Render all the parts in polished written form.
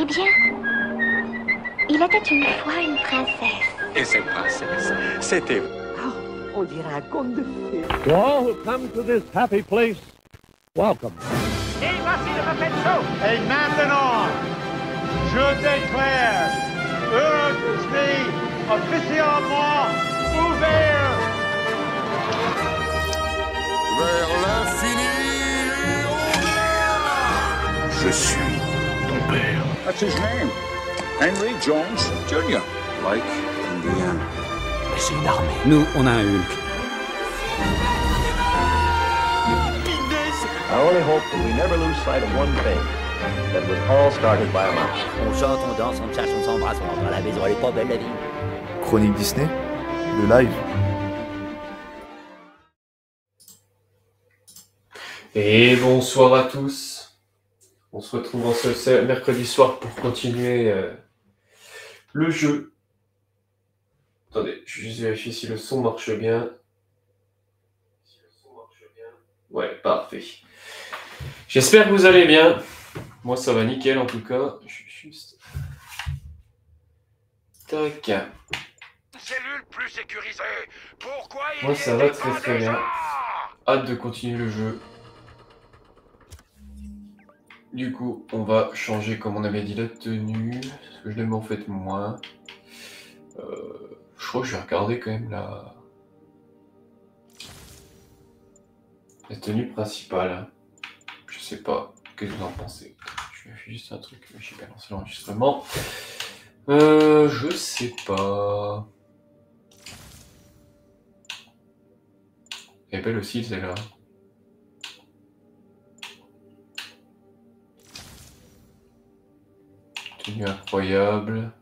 Eh bien, il était une fois une princesse. Et cette princesse, c'était... On dirait un conte de fées. To all who come to this happy place, welcome. Et voici le Muppet Show. Et maintenant, je déclare Earth officiellement ouvert. Vers l'infini et au-delà. Je suis ton père. That's his name. Henry Jones Jr. Like Indiana. Mais c'est une armée. Nous, on a un Hulk. I only hope that we never lose sight of one thing. That was all started by a mouse. On chante, on danse, on cherche, on s'embrasse, on rentre à la maison, elle est pas belle la vie. Chronique Disney, le live. Et bonsoir à tous. On se retrouve en ce mercredi soir pour continuer le jeu. Attendez, je vais juste vérifier si le son marche bien. Ouais, parfait. J'espère que vous allez bien. Moi, ça va nickel en tout cas. Je suis juste... Tac. Cellule plus sécurisée. Pourquoi il Moi, ça va très bien. Hâte de continuer le jeu. Du coup, on va changer, comme on avait dit, la tenue. Parce que je l'aime en fait moins. Je crois que je vais regarder quand même la tenue principale. Je sais pas. Qu'est-ce que vous en pensez? Je vais faire juste un truc. J'ai pas lancé l'enregistrement. Je sais pas. Elle est belle aussi, celle-là. Tenue incroyable.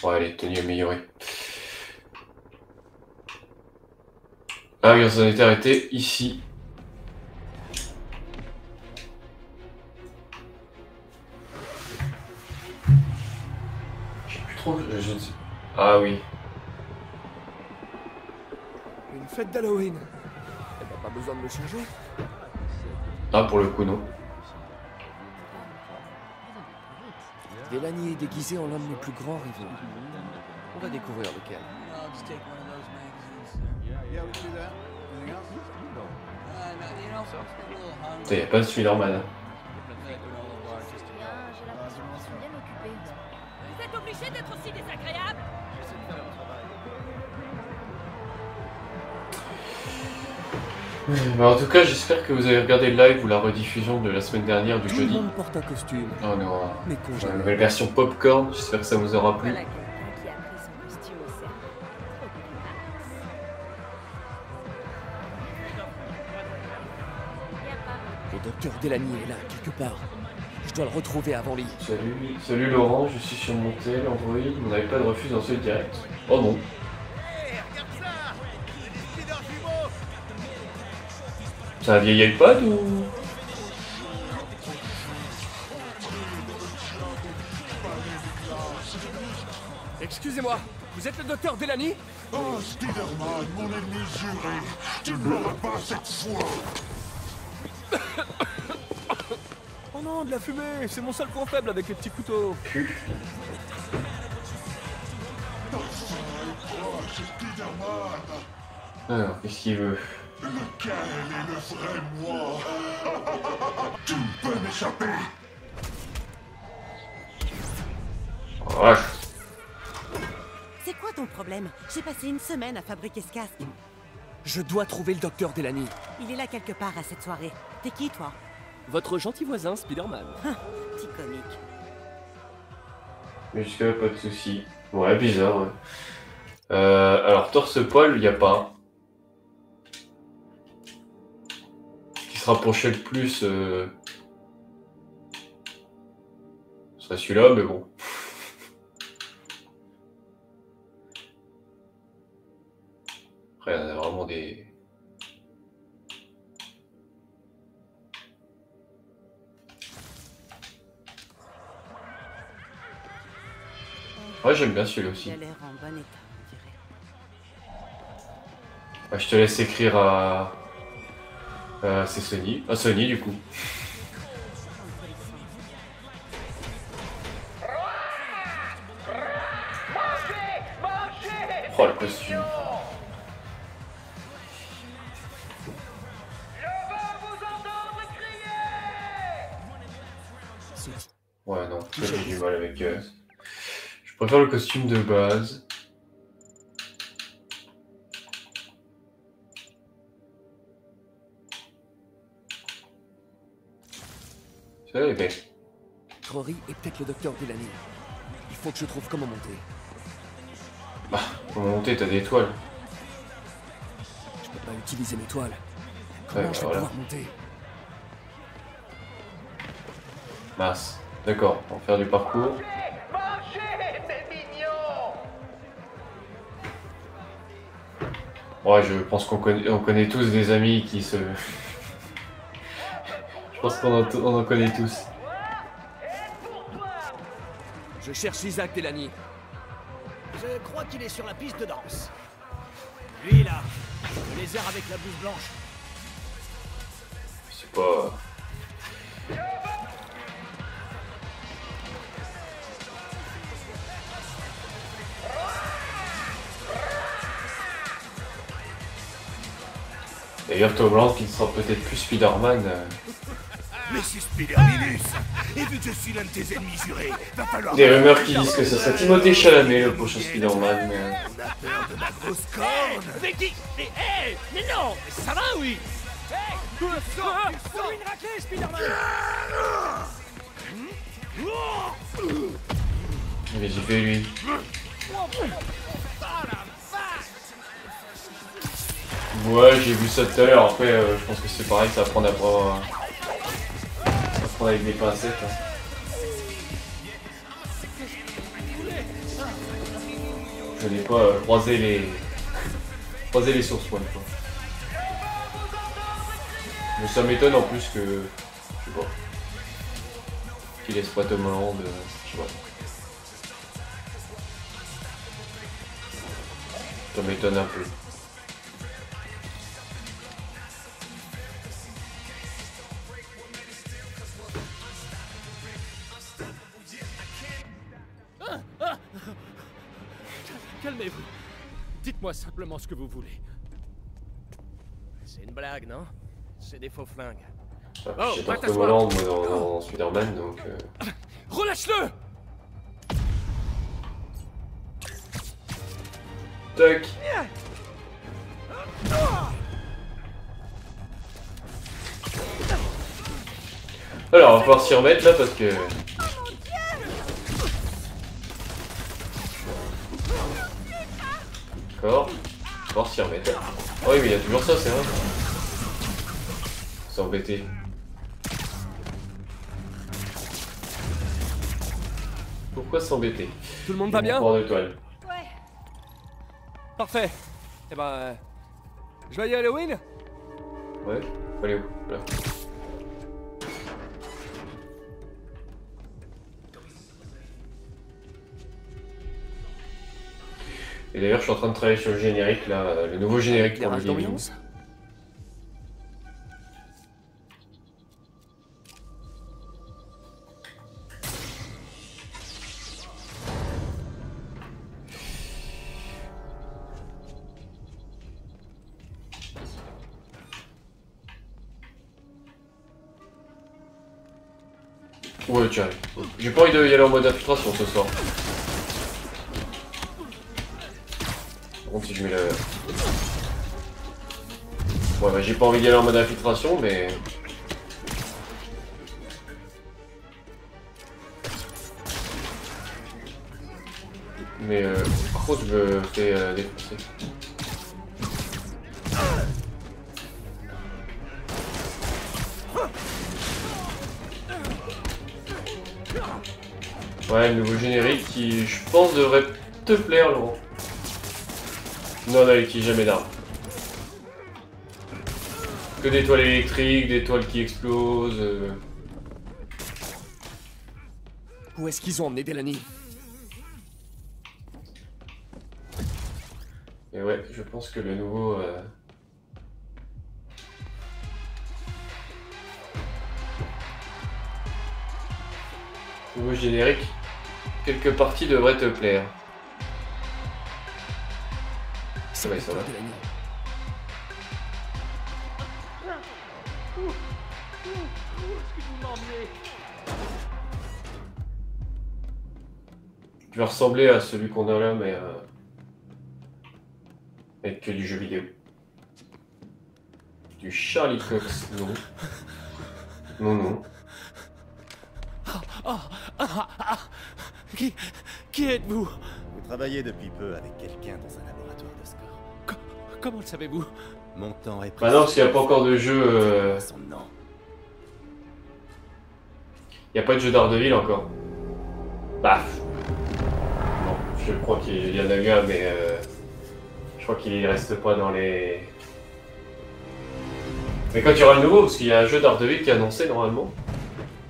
Ouais, elle est tenue améliorée. Ah oui, on s'en était arrêté ici. Je sais plus trop. Je ne sais. Ah oui. Une fête d'Halloween. Elle n'a pas besoin de me changer. Ah, pour le coup, non. Delany est déguisé en l'un de mes plus grands rivaux. On va découvrir lequel. Il n'y a pas de Spider-Man. Hein. Vous êtes obligé d'être aussi désagréable. Bah, en tout cas, j'espère que vous avez regardé le live ou la rediffusion de la semaine dernière du jeudi. Tout le monde porte un costume. Oh non, Mais la nouvelle version Popcorn, j'espère que ça vous aura plu. Le docteur Delany est là, quelque part. Je dois le retrouver avant lui. Salut Laurent, je suis sur mon tel, Android, on n'avait pas de refus dans ce direct. Oh non. C'est un vieil iPad ou... Excusez-moi, vous êtes le docteur Delany? Oh, Spider-Man, mon ennemi juré, tu ne m'auras pas cette fois. Oh non, de la fumée, c'est mon seul point faible avec les petits couteaux. Alors, qu'est-ce qu'il veut? Lequel est le vrai moi? Tu ne peux m'échapper. Oh, c'est quoi ton problème? J'ai passé une semaine à fabriquer ce casque. Je dois trouver le docteur Delany. Il est là quelque part à cette soirée. T'es qui, toi? Votre gentil voisin, Spider-Man. Petit comique. mais jusque-là, pas de soucis. Ouais, bizarre, ouais. Alors, torse-poil, il n'y a pas. Ce qui se rapprochait le plus... ce serait celui-là, mais bon. Après, on a vraiment des... Ouais, j'aime bien celui-là aussi. Il a l'air en bon état, on dirait. Ouais, je te laisse écrire à... c'est Sony. À Sony, du coup. costume. Ouais, non, j'ai du mal avec... Je préfère le costume de base. Ça va, bien. Rory est peut-être le docteur Delany. Il faut que je trouve comment monter. Bah, comment monter? T'as des toiles. Je peux pas utiliser mes toiles. Ouais, Comment je vais voilà. pouvoir monter? Mince. D'accord, on va faire du parcours. Ouais, je pense qu'on connaît tous des amis qui se... Je pense qu'on en connaît tous. Je cherche Isaac Delany. Je crois qu'il est sur la piste de danse. Lui là, le lézard avec la blouse blanche. C'est pas... D'ailleurs, Tom Holland qui ne sera peut-être plus Spider-Man. Mais c'est Spider-Minus. Et vu que je suis l'un de tes ennemis jurés, va falloir... Des rumeurs qui disent que ce serait Timothée Chalamet le prochain Spider-Man. On a peur de ma grosse corne. Mais non, mais ça va oui. Hey, faut une raclée, Spider-Man. Mais j'ai fait lui. Ouais, j'ai vu ça tout à l'heure. Après, je pense que c'est pareil, ça va prendre avec des pincettes. Hein. Je n'ai pas croisé les sources pour une fois. Mais ça m'étonne en plus que, je sais pas, qu'il laisse pas Tom Holland, je sais pas. Ça m'étonne un peu. Calmez-vous. Dites-moi simplement ce que vous voulez. C'est une blague, non? C'est des faux flingues. Ah, j'adore Tom Holland dans Spider-Man, donc... Relâche-le! Tac. Alors, on va pouvoir s'y remettre là parce que... D'accord. On va pouvoir s'y remettre. Oh oui, mais il y a toujours ça, c'est vrai. C'est embêté. Pourquoi s'embêter? Tout le monde va bien? Port de toile. Ouais. Parfait. Eh ben... Joyeux Halloween? Ouais, faut aller où? Voilà. Et d'ailleurs, je suis en train de travailler sur le générique, là, le nouveau générique pour le gaming. Ouais, tiens, j'ai pas envie d'y aller en mode infiltration ce soir. Par contre, si je mets le... Ouais, bah j'ai pas envie d'y aller en mode infiltration, mais... Mais par contre, je me fais défoncer. Ouais, le nouveau générique qui, je pense, devrait te plaire, Laurent. Non, non, il utilise jamais d'armes. Que des toiles électriques, des toiles qui explosent. Où est-ce qu'ils ont emmené Delany? Et ouais, je pense que le nouveau... nouveau générique, quelques parties devraient te plaire. Ça va, ça va. Je vais ressembler à celui qu'on a là, mais avec que du jeu vidéo. Du Charlie Cox, non. Non, non. Qui êtes-vous? Vous travaillez depuis peu avec quelqu'un dans un laboratoire de score. Comment le savez-vous? Mon temps est Bah non, parce qu'il n'y a pas encore de jeu... Son nom. Il n'y a pas de jeu d'Ardeville encore. Bah... Non, je crois qu'il y en a eu un, mais... je crois qu'il reste pas dans les... Mais quand il y aura le nouveau, parce qu'il y a un jeu d'Ardeville qui est annoncé normalement.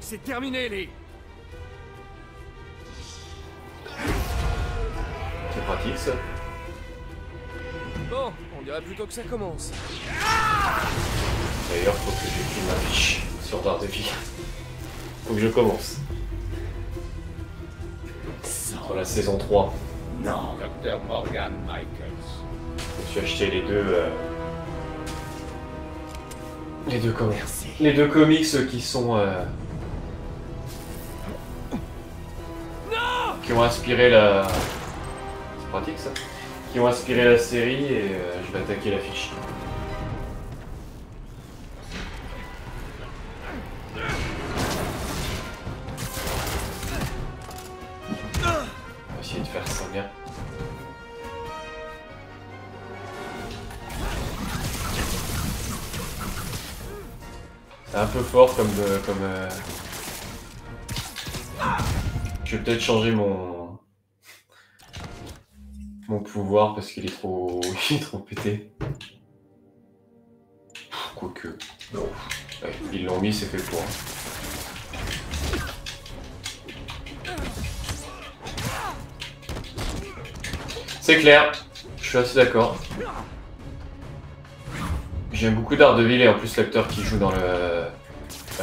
C'est terminé, les... C'est pratique ça. Bon, on dirait plutôt que ça commence. D'ailleurs, faut que j'écrive ma fiche sur Daredevil. Faut que je commence. Sur la saison 3. Non, Dr. Morgan Michaels. Je me suis acheté les deux... Les deux comics. Les deux comics qui sont... qui ont inspiré la... C'est pratique ça. Qui ont inspiré la série et je vais attaquer la fiche. On va essayer de faire ça bien. C'est un peu fort comme... Je vais peut-être changer mon pouvoir parce qu'il est trop... il est trop pété. Quoique... Non. Ouais, ils l'ont mis, c'est fait pour. C'est clair, je suis assez d'accord. J'aime beaucoup Daredevil et en plus l'acteur qui joue dans le...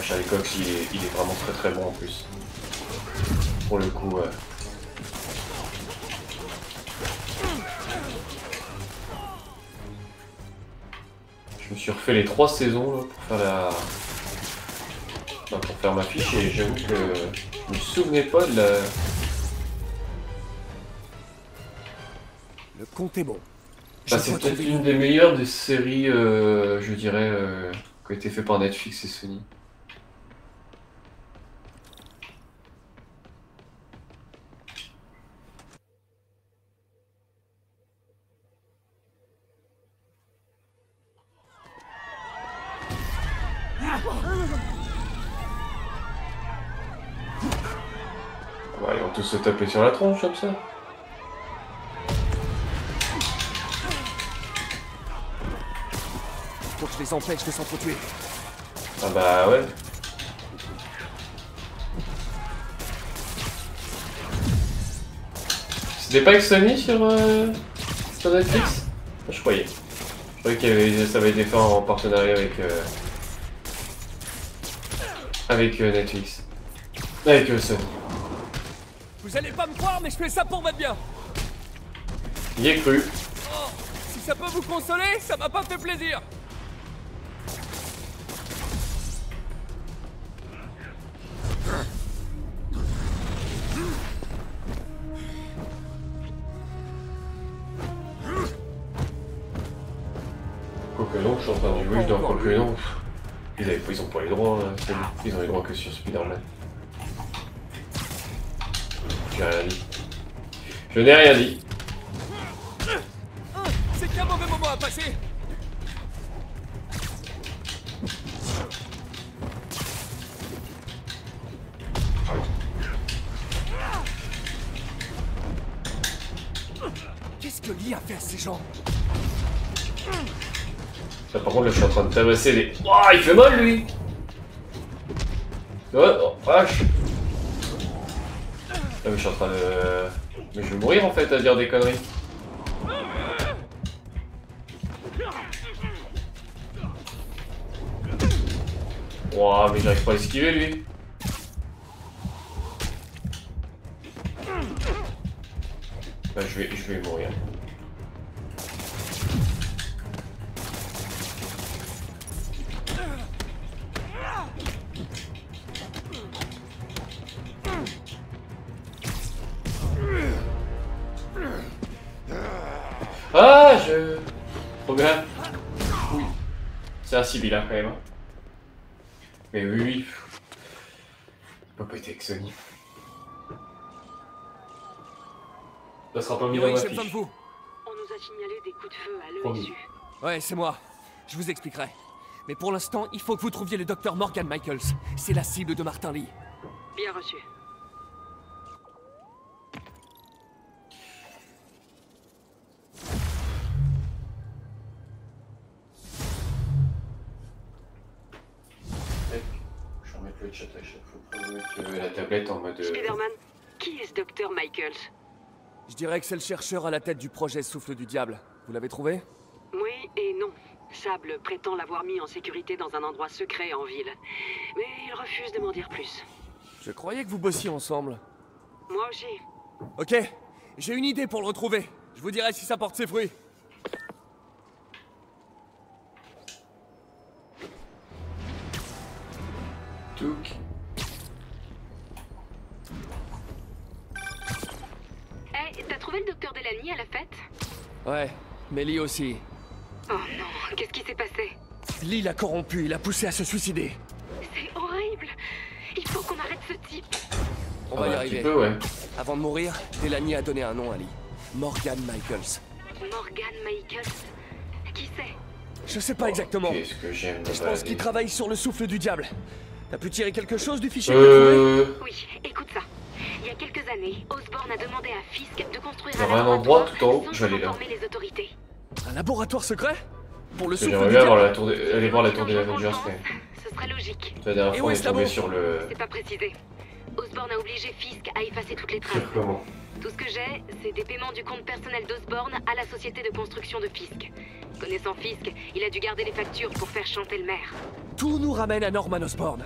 Charlie Cox, il est vraiment très très bon en plus. Pour le coup... Je me suis refait les 3 saisons là, pour faire la... Enfin, pour faire ma fiche et j'avoue que je me souvenais pas de la... Le compte est bon. Bah, c'est peut-être l'une des meilleures des séries, je dirais, qui a été fait par Netflix et Sony. Bah, ils vont tous se taper sur la tronche comme ça. Faut que je les empêche de s'entretuer. Ah bah ouais. C'était pas avec Sony sur Netflix? Je croyais. Je croyais qu'il ça avait été fait en partenariat avec Netflix. Avec Sony. Vous allez pas me croire, mais je fais ça pour votre bien. Y ai cru. Oh, si ça peut vous consoler, ça m'a pas fait plaisir. Quoique non, je suis en train de jouer, je dois croire que non. Ils ont pas les droits, là. Ils ont les droits que sur Spider-Man. J'ai rien dit. Je n'ai rien dit. C'est qu'un mauvais moment à passer. Qu'est-ce que Lee a fait à ces gens? Là, par contre, là, je suis en train de tabasser les... Oh, il fait mal, lui. Ouais, oh, vache. Là, mais je suis en train de... Mais je vais mourir, en fait, à dire des conneries. Ouah, mais j'arrive pas à l'esquiver, lui. Là, je vais mourir. trop bien. Oui. C'est un civil là quand même. Hein. Mais oui. Il peut pas être avec Sony. Ça sera pas mis dans ma fiche. On nous a signalé des coups de feu à l'ESU. Ouais, c'est moi. Je vous expliquerai. Mais pour l'instant, il faut que vous trouviez le docteur Morgan Michaels. C'est la cible de Martin Lee. Bien reçu. Je vais remettre le chat à chaque fois pour mettre la tablette en mode... Spider-Man, qui est ce docteur Michaels? Je dirais que c'est le chercheur à la tête du projet Souffle du Diable. Vous l'avez trouvé? Oui et non. Sable prétend l'avoir mis en sécurité dans un endroit secret en ville. Mais il refuse de m'en dire plus. Je croyais que vous bossiez ensemble. Moi aussi. Ok, j'ai une idée pour le retrouver. Je vous dirai si ça porte ses fruits. Touk. Hey, t'as trouvé le docteur Delany à la fête? Ouais, mais Lee aussi. Oh non, qu'est-ce qui s'est passé? Lee l'a corrompu, il l'a poussé à se suicider. C'est horrible. Il faut qu'on arrête ce type. On va y un arriver. petit peu, ouais. Avant de mourir, Delany a donné un nom à Lee. Morgan Michaels. Morgan Michaels? Qui c'est? Je sais pas exactement. Qu'est-ce que j'aime. Je pense qu'il travaille sur le souffle du diable. T'as pu tirer quelque chose du fichier que t'as trouvé? Oui, écoute ça. Il y a quelques années, Osborn a demandé à Fisk de construire Il y aura un endroit tout en haut, je vais aller là. les autorités. Un laboratoire secret? Pour le souffle J'aimerais du bien diable? aller voir la tour des Avengers quand même. Ce serait logique. La dernière fois on est tombé sur le... C'est pas précisé. Osborn a obligé Fisk à effacer toutes les traces. Comment? Tout ce que j'ai, c'est des paiements du compte personnel d'Osborn à la société de construction de Fisk. Connaissant Fisk, il a dû garder les factures pour faire chanter le maire. Tout nous ramène à Norman Osborn.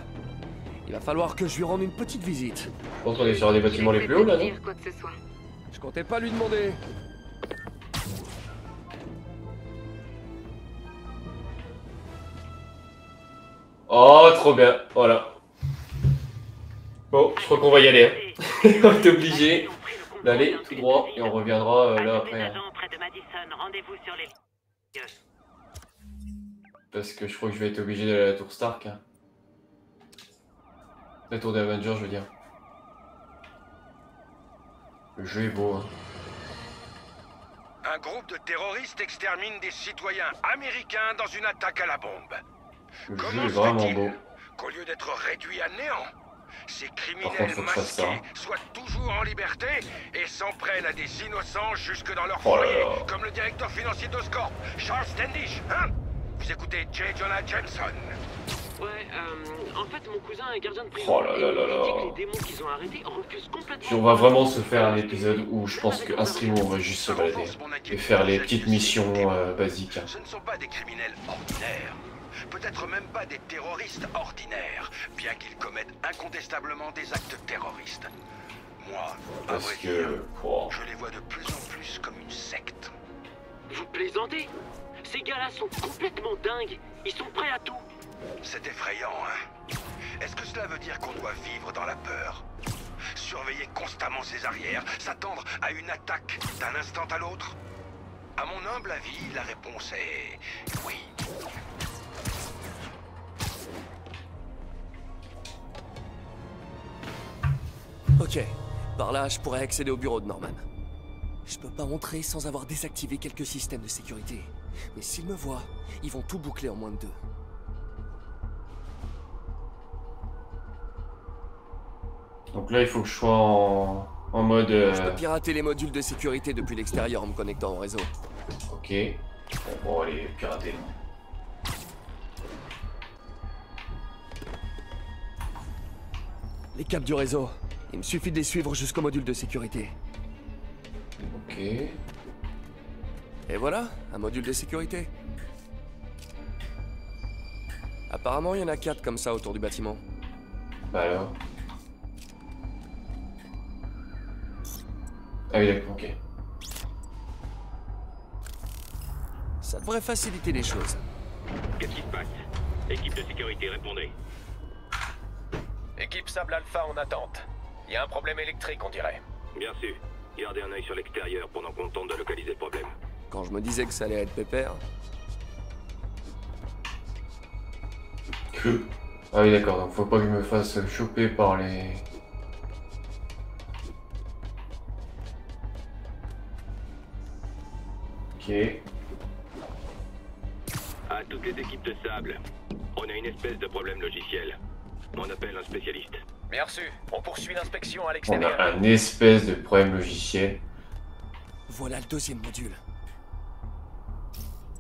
Il va falloir que je lui rende une petite visite. Je pense qu'on est sur un des bâtiments les plus hauts là, non? Quoi que ce soit. Je comptais pas lui demander. Oh, trop bien, voilà. Bon, je crois qu'on va y aller. Hein. On est obligé d'aller tout droit et on reviendra là après. Hein. Parce que je crois que je vais être obligé d'aller à la tour Stark. Hein. La tour des Avengers, je veux dire. Le jeu est beau. Hein. Un groupe de terroristes extermine des citoyens américains dans une attaque à la bombe. Le jeu est vraiment beau. Qu'au lieu d'être réduits à néant, ces Par criminels contre, faut que je fasse ça. masqués soient toujours en liberté et s'en prennent à des innocents jusque dans leur Oh là foyer, là. comme le directeur financier d'Oscorp, Charles Standish, hein? Vous écoutez J. Jonah Jameson. Ouais, en fait, mon cousin est gardien de prison. Oh là là là là. Il dit que les démons qu'ils ont arrêtés refusent complètement. Puis on va vraiment se faire un épisode où je pense qu'un streamer on va juste se balader et faire les petites missions basiques. Hein. Ce ne sont pas des criminels ordinaires. Peut-être même pas des terroristes ordinaires, bien qu'ils commettent incontestablement des actes terroristes. Moi, à Parce vrai que... dire, Oh. je les vois de plus en plus comme une secte. Vous plaisantez? Ces gars-là sont complètement dingues. Ils sont prêts à tout. C'est effrayant, hein? Est-ce que cela veut dire qu'on doit vivre dans la peur? Surveiller constamment ses arrières, s'attendre à une attaque d'un instant à l'autre? À mon humble avis, la réponse est... oui. Ok, par là, je pourrais accéder au bureau de Norman. Je peux pas entrer sans avoir désactivé quelques systèmes de sécurité. Mais s'ils me voient, ils vont tout boucler en moins de 2. Donc là il faut que je sois en mode... Je peux pirater les modules de sécurité depuis l'extérieur en me connectant au réseau. Ok. Bon, on va les pirater. Les câbles du réseau. Il me suffit de les suivre jusqu'au module de sécurité. Ok. Et voilà, un module de sécurité. Apparemment, il y en a 4 comme ça autour du bâtiment. Bah alors. Ah oui, d'accord, ok. Ça devrait faciliter les choses. Qu'est-ce qui se passe? Équipe de sécurité, répondez. Équipe Sable Alpha en attente. Il y a un problème électrique, on dirait. Bien sûr. Gardez un œil sur l'extérieur pendant qu'on tente de localiser le problème. Quand je me disais que ça allait être pépère... Ah oui d'accord, donc faut pas que je me fasse choper par les... Ok. À toutes les équipes de sable, on a une espèce de problème logiciel. On appelle un spécialiste. Bien reçu. On poursuit l'inspection à On l'extérieur. a un espèce de problème logiciel. Voilà le deuxième module.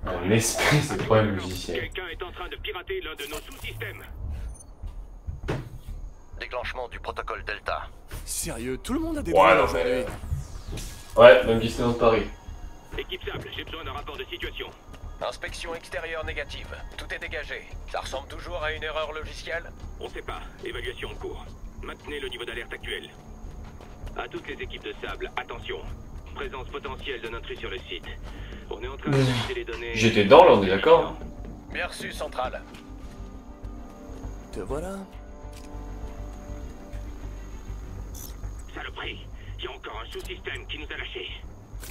Un espèce de problème logiciel. Quelqu'un est en train de pirater l'un de nos sous-systèmes. Déclenchement du protocole Delta. Sérieux, tout le monde a des Ouais, droits non, aujourd'hui. Ouais, même Disneyland Paris. Équipe sable, j'ai besoin d'un rapport de situation. Inspection extérieure négative. Tout est dégagé. Ça ressemble toujours à une erreur logicielle? On sait pas. Évaluation en cours. Maintenez le niveau d'alerte actuel. À toutes les équipes de sable, attention. Présence potentielle d'un intrus sur le site. On est en train d'analyser les données... J'étais dans là, on est d'accord? Bien reçu, centrale. Te voilà. Saloperie. Il y a encore un sous-système qui nous a lâchés.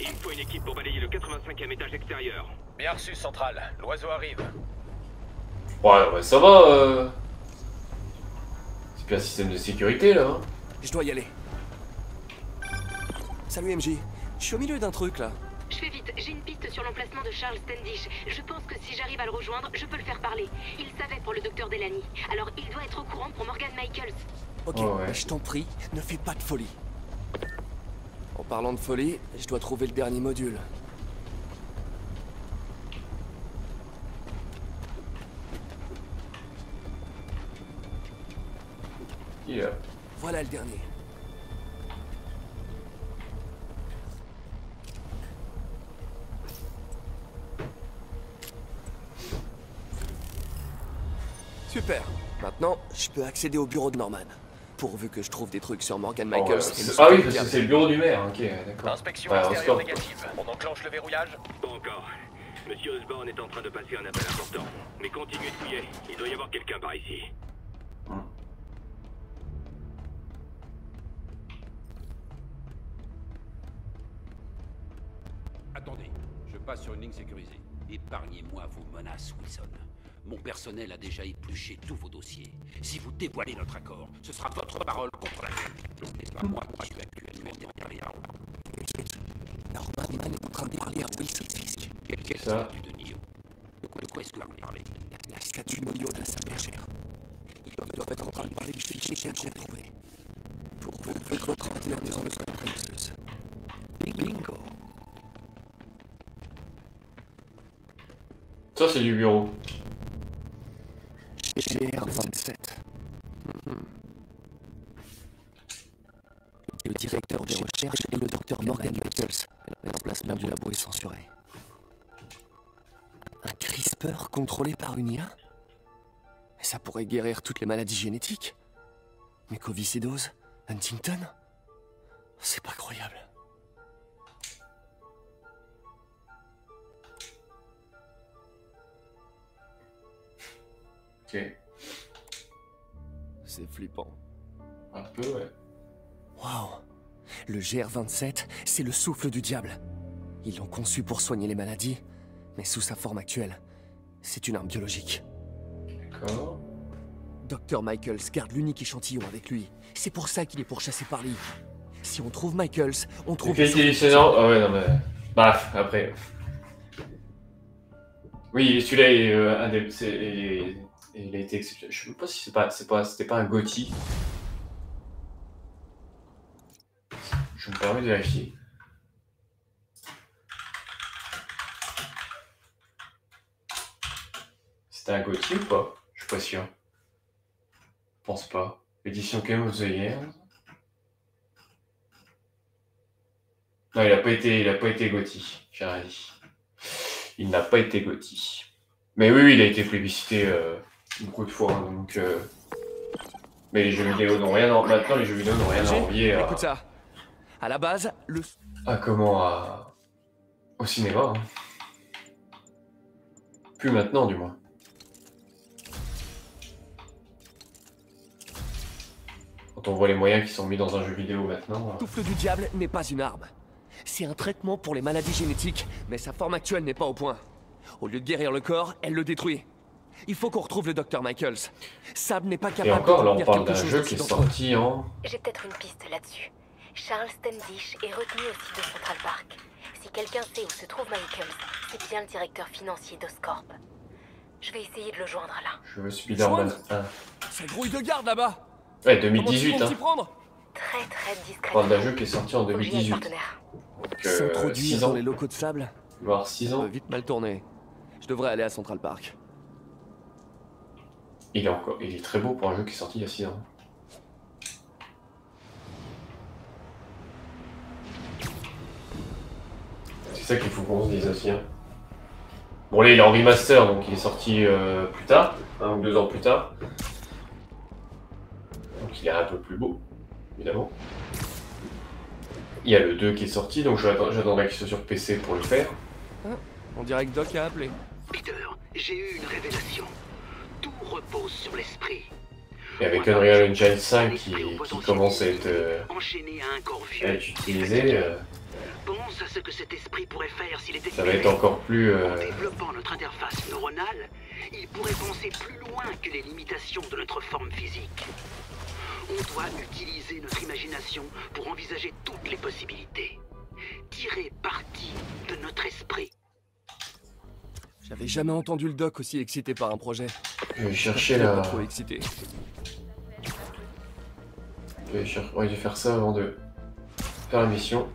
Il me faut une équipe pour balayer le 85e étage extérieur. Bien reçu, centrale. L'oiseau arrive. Ouais, ouais, ça va. C'est plus un système de sécurité là. Hein. Je dois y aller. Salut MJ. Je suis au milieu d'un truc là. Je fais vite, j'ai une piste sur l'emplacement de Charles Standish. Je pense que si j'arrive à le rejoindre, je peux le faire parler. Il savait pour le docteur Delany. Alors il doit être au courant pour Morgan Michaels. Ok, je t'en prie, ne fais pas de folie. En parlant de folie, je dois trouver le dernier module. Yeah. Voilà le dernier. Super. Maintenant, je peux accéder au bureau de Norman. Pourvu que je trouve des trucs sur Morgan Michaels. Ah oui, parce que c'est le bureau du maire, ok, d'accord. Inspection extérieure négative. On enclenche le verrouillage? Pas encore. Monsieur Osborne est en train de passer un appel important. Mais continuez de fouiller. Il doit y avoir quelqu'un par ici. Attendez, je passe sur une ligne sécurisée. Épargnez-moi vos menaces, Wilson. Mon personnel a déjà épluché tous vos dossiers. Si vous dévoilez notre accord, ce sera votre parole contre la mienne. C'est pas moi qui suis actuellement derrière. Norman est en train de parler à Wilson Fisk. Quelle statue de Neo? De quoi est-ce que vous parlez? La statue de Neo de la salle bergère. Ils doivent être en train de parler du fichier qu'il a trouvé. Pour retrouver la maison de son imprimeuse. Bingo. Ça c'est du bureau. GR27. Le directeur des recherches et le docteur Morgan Michaels. L'emplacement du labo est censuré. Un CRISPR contrôlé par une IA? Ça pourrait guérir toutes les maladies génétiques. Mucoviscidose, Huntington? C'est pas croyable. Ok. C'est flippant. Un peu, ouais. Waouh! Le GR27, c'est le souffle du diable. Ils l'ont conçu pour soigner les maladies, mais sous sa forme actuelle, c'est une arme biologique. D'accord. Dr. Michaels garde l'unique échantillon avec lui. C'est pour ça qu'il est pourchassé par l'IA. Si on trouve Michaels, on trouve... Qualité éditionnement. Ah ouais, non mais... Bah, après... Oui, celui-là est... il a été exceptionnel. Je sais pas si c'était pas un GOTY. Je me permets de vérifier. C'était un GOTY ou pas? Je suis pas sûr. Je pense pas. Édition Game of the Year. Non, il a pas été GOTY, j'ai rien dit. Il n'a pas été GOTY. Mais oui, il a été plébiscité beaucoup de fois, hein, donc... Mais les jeux vidéo n'ont rien... Maintenant, les jeux vidéo n'ont rien à envier à... Écoute ça. À la base, le... Au cinéma. Hein. Plus maintenant, du moins. Quand on voit les moyens qui sont mis dans un jeu vidéo maintenant... Le souffle du diable n'est pas une arme. C'est un traitement pour les maladies génétiques, mais sa forme actuelle n'est pas au point. Au lieu de guérir le corps, elle le détruit. Il faut qu'on retrouve le Dr. Michaels. Sable n'est pas Et capable encore, là, on de parle quelque d'un chose jeu d'aussi qui est dangereux. sorti en... J'ai peut-être une piste là-dessus. Charles Standish est retenu au site de Central Park. Si quelqu'un sait où se trouve Michaels, c'est bien le directeur financier d'Oscorp. Je vais essayer de le joindre là. Je veux Spider-Man 1. Ça grouille de garde là-bas. Ouais, 2018, Comment hein. s'y prendre? Très On discrètement. parle d'un jeu qui est sorti en 2018. Donc, S'introduire 6 dans ans. les locaux de Sable. Voire 6 ans. Vite mal tourné. Je devrais aller à Central Park. Il est très beau pour un jeu qui est sorti il y a 6 ans. C'est ça qu'il faut qu'on se dise aussi. Hein. Bon là il est en remaster donc il est sorti plus tard, 1 ou 2 ans plus tard. Donc il est un peu plus beau, évidemment. Il y a le 2 qui est sorti donc j'attendrai qu'il soit sur PC pour le faire. On dirait que Doc a appelé. Peter, j'ai eu une révélation. Tout repose sur l'esprit. Et avec Unreal Engine 5 qui commence à être Enchaîné à un corps vieux. utilisé, Pense à ce que cet esprit pourrait faire s'il était ça va être encore plus... En développant notre interface neuronale, il pourrait penser plus loin que les limitations de notre forme physique. On doit utiliser notre imagination pour envisager toutes les possibilités. Tirer parti de notre esprit. J'avais jamais entendu le Doc aussi excité par un projet. Je vais chercher Pas la... trop excité. Ouais, je vais faire ça avant de faire la mission.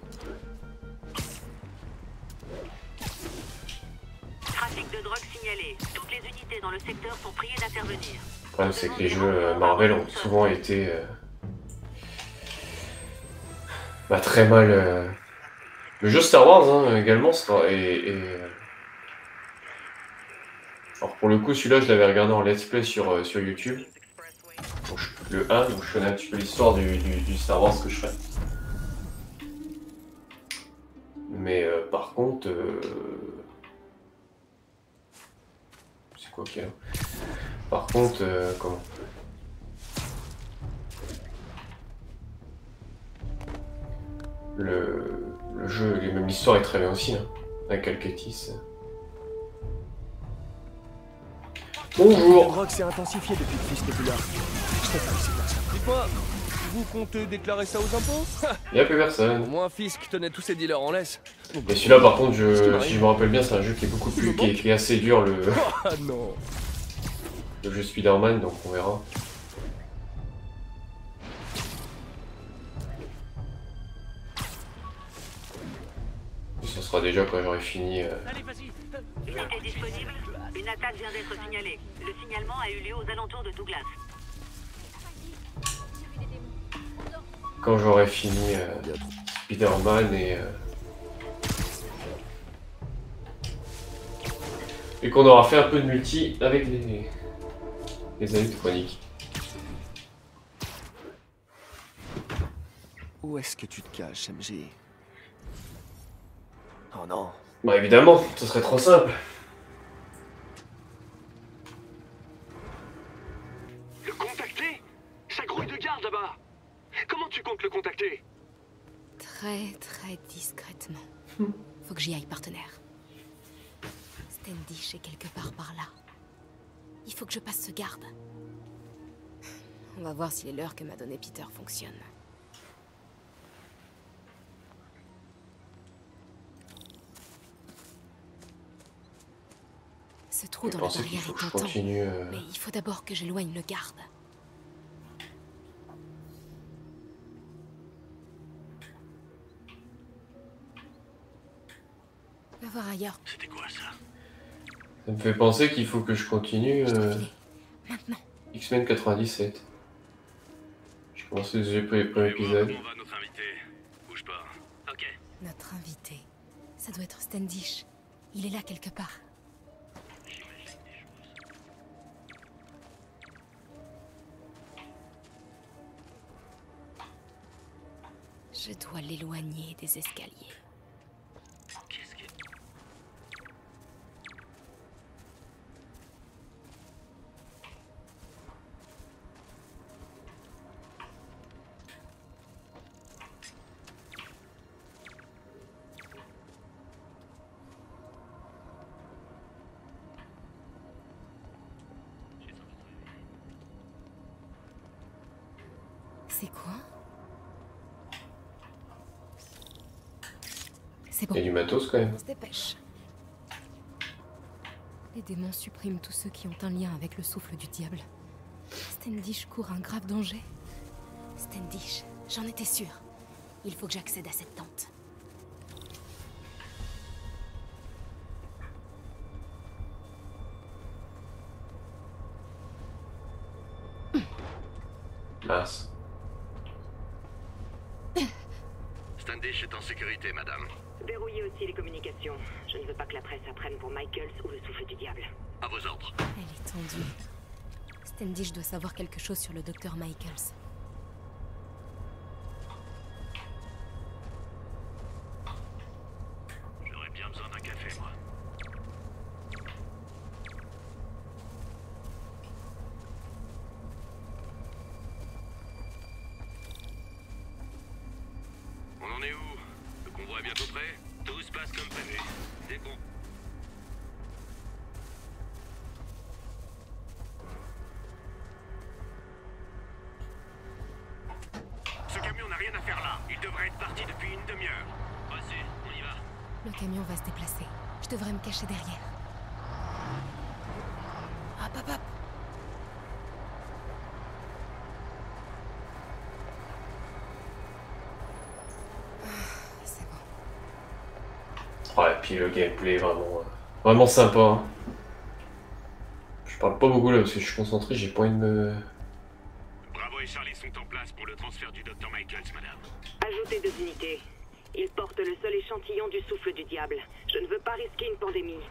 Trafic de drogue signalé. Toutes les unités dans le secteur sont priées d'intervenir. Le problème c'est que les jeux Marvel ont souvent été très mal... Le jeu Star Wars hein, également Alors pour le coup celui-là je l'avais regardé en let's play sur YouTube. Donc, le 1, donc je connais un petit peu l'histoire du Star Wars que je fais. Mais par contre... C'est quoi qu'il y a? Par contre, comment? Le jeu, même l'histoire est très bien aussi, hein, avec Alcatis. Bonjour. La drogue s'est intensifiée depuis que Fisk était là. Je sais pas où c'est passé. Dites-moi, vous comptez déclarer ça aux impôts? Il n'y a plus personne. Au moins Fisk tenait tous ses dealers en laisse. Mais celui-là par contre, si je me rappelle bien, c'est un jeu qui est beaucoup plus... qui est assez dur, Ah non. Le jeu Spider-Man, donc on verra. Et ça sera déjà quand j'aurai fini... Est disponible. Une attaque vient d'être signalée. Le signalement a eu lieu aux alentours de Douglas. Quand j'aurai fini Spider-Man et qu'on aura fait un peu de multi avec les amis de Chronique. Où est-ce que tu te caches, MJ? Oh non. Bah évidemment, ce serait trop simple. Le contacter? Ça grouille de garde là-bas. Comment tu comptes le contacter? Très discrètement. Faut que j'y aille, partenaire. Standish est quelque part par là. Il faut que je passe ce garde. On va voir si les leurres que m'a donné Peter fonctionnent. Ce trou dans la barrière est tentant, mais il faut d'abord que j'éloigne le garde. Va voir ailleurs. C'était quoi ça? Ça me fait penser qu'il faut que je continue Maintenant. X-Men 97. J'ai commencé le premier épisode. On va notre invité. Bouge pas. Ok. Notre invité. Ça doit être Standish. Il est là quelque part. Je dois l'éloigner des escaliers. Qu'est-ce que... C'est quoi? C'est bon. Il y a du matos quand même. On se dépêche. Les démons suppriment tous ceux qui ont un lien avec le souffle du diable. Standish court un grave danger. Standish, j'en étais sûre. Il faut que j'accède à cette tente. Mince. Standish est en sécurité, madame. Verrouillez aussi les communications. Je ne veux pas que la presse apprenne pour Michaels ou le souffle du diable. À vos ordres. Elle est tendue. Standish doit savoir quelque chose sur le docteur Michaels. J'aurais bien besoin d'un café, moi. On en est où? Le convoi est bientôt prêt? Tout se passe comme prévu. C'est bon. Ce camion n'a rien à faire là. Il devrait être parti depuis une demi-heure. Vas-y, on y va. Le camion va se déplacer. Je devrais me cacher derrière. Hop, hop, hop. C'est bon. Ouais, et puis le gameplay est vraiment sympa. Hein. Je parle pas beaucoup là parce que je suis concentré, j'ai pas envie de me... Bravo et Charlie sont en place pour le transfert du Dr. Michaels, madame. Ajoutez 2 unités. Ils portent le seul échantillon du souffle du diable. Je ne veux pas risquer une pandémie.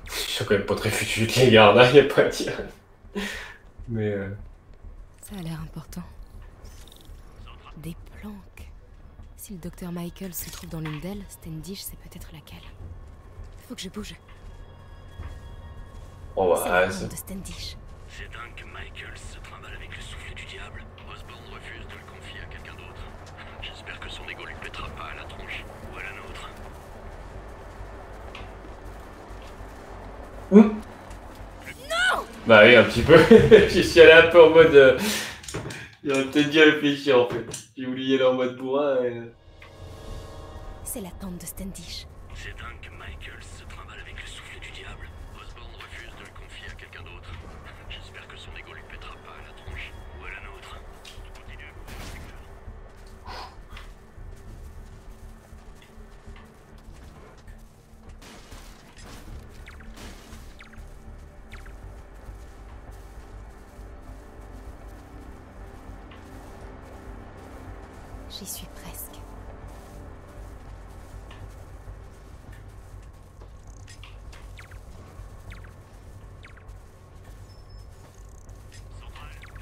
Ils sont quand même pas très futus les gardes, hein, y a pas à dire. Mais Ça a l'air important. Des planques. Si le docteur Michael se trouve dans l'une d'elles, Standish sait peut-être laquelle. Faut que je bouge. oh C'est bah, la c'est... de Standish. C'est dingue que Michaels se trimballe avec le souffle du diable. Osborn refuse de le confier à quelqu'un d'autre. J'espère que son ego lui pètera pas à la tronche ou à la nôtre. Non! Bah oui, un petit peu. J'y suis allé un peu en mode... J'aurais peut-être dû réfléchir en fait. J'ai oublié là en mode bourrin et... C'est la tente de Standish. C'est dingue que Michaels se trimballe avec le souffle du diable. Osborn refuse de le confier à quelqu'un d'autre. J'espère que son ego lui pètera pas à la tronche ou à la nôtre. Continue. J'y suis presque.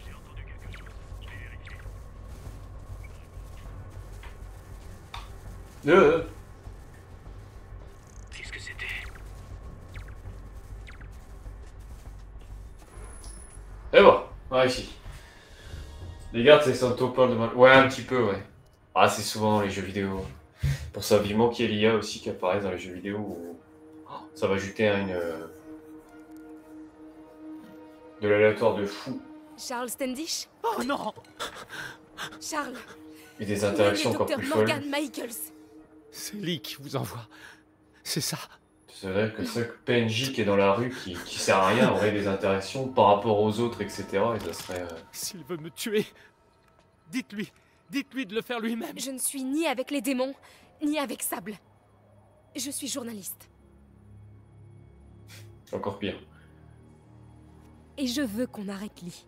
J'ai entendu quelque chose. Je vais vérifier. Qu'est-ce que c'était? Et bon, ouais, ici. Les gardes, c'est son top de mal. Ouais, un petit peu, ouais. Ah, c'est souvent dans les jeux vidéo. Pour ça, vivement qu'il y ait l'IA aussi qui apparaît dans les jeux vidéo où ça va ajouter à une... de l'aléatoire de fou. Charles Standish? Oh non! Charles! Et des interactions encore plus folles. Morgan Michaels. C'est Lee qui vous envoie. C'est ça. C'est vrai que ce PNJ qui est dans la rue, qui sert à rien, aurait des interactions par rapport aux autres, etc. Et ça serait... S'il veut me tuer, dites-lui de le faire lui-même. Je ne suis ni avec les démons, ni avec Sable. Je suis journaliste. Encore pire. Et je veux qu'on arrête Lee.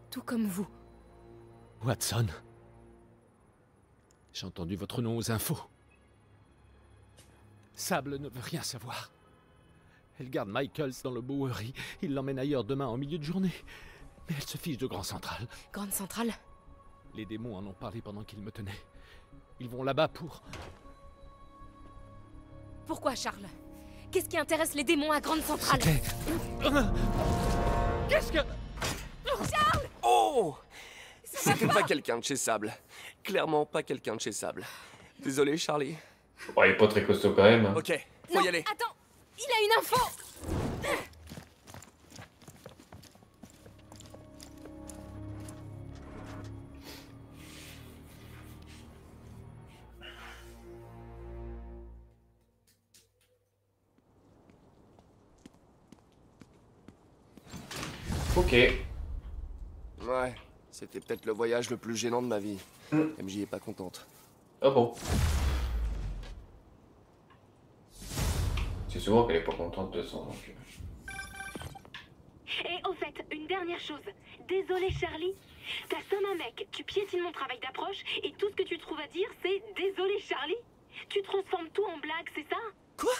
Tout comme vous. Watson. J'ai entendu votre nom aux infos. Sable ne veut rien savoir. Elle garde Michaels dans le Bowery. Il l'emmène ailleurs demain en milieu de journée. Mais elle se fiche de Grand Central. Grande Centrale? Les démons en ont parlé pendant qu'ils me tenaient. Ils vont là-bas pour... Pourquoi, Charles? Qu'est-ce qui intéresse les démons à Grande Centrale? Qu'est-ce que... Charles! Oh! C'était pas quelqu'un de chez Sable. Clairement pas quelqu'un de chez Sable. Désolé, Charlie. Oh, il est pas très costaud quand même. Hein. Ok, faut y aller. Attends! Il a une info! Ok. Ouais, c'était peut-être le voyage le plus gênant de ma vie. MJ est pas contente. Ah bon? C'est souvent qu'elle est pas contente de son. Donc... Et au fait, une dernière chose. Désolé Charlie. T'as comme un mec, tu piétines mon travail d'approche et tout ce que tu trouves à dire c'est désolé Charlie. Tu transformes tout en blague, c'est ça? Quoi?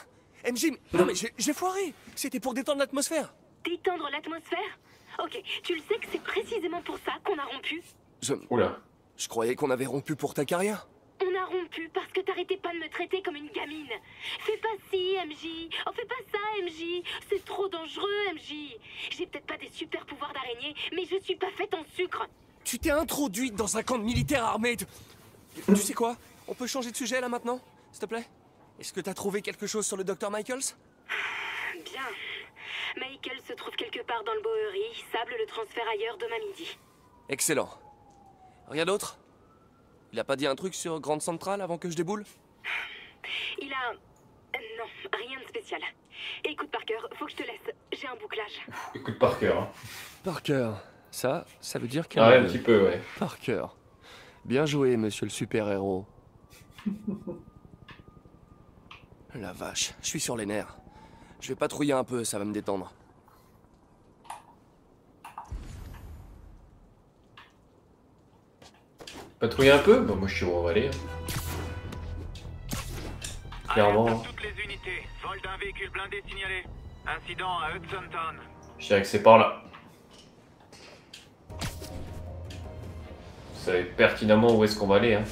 MJ, non mais j'ai foiré. C'était pour détendre l'atmosphère. Détendre l'atmosphère? Ok, tu le sais que c'est précisément pour ça qu'on a rompu. Oula. Je croyais qu'on avait rompu pour ta carrière. On a rompu parce que t'arrêtais pas de me traiter comme une gamine. Fais pas ci, MJ. Oh, fais pas ça, MJ. C'est trop dangereux, MJ. J'ai peut-être pas des super pouvoirs d'araignée, mais je suis pas faite en sucre. Tu t'es introduite dans un camp de militaires armés. Tu sais quoi? On peut changer de sujet là maintenant, s'il te plaît? Est-ce que t'as trouvé quelque chose sur le Dr. Michaels? Bien. Michael se trouve quelque part dans le Bowery. Sable le transfert ailleurs demain midi. Excellent. Rien d'autre? Il a pas dit un truc sur Grande Centrale avant que je déboule? Il a... Non, rien de spécial. Écoute Parker, faut que je te laisse. J'ai un bouclage. Écoute Parker. Hein. Parker, ça veut dire qu'il y a un petit peu, ouais. Parker. Bien joué, monsieur le super-héros. La vache, je suis sur les nerfs. Je vais patrouiller un peu, ça va me détendre. Patrouiller un peu? Bah moi je suis où on va aller. Clairement. Alerte à toutes les unités. Vol d'un véhicule blindé signalé. Incident à Hudson Town. Je dirais que c'est par là. Vous savez pertinemment où est-ce qu'on va aller. Hein.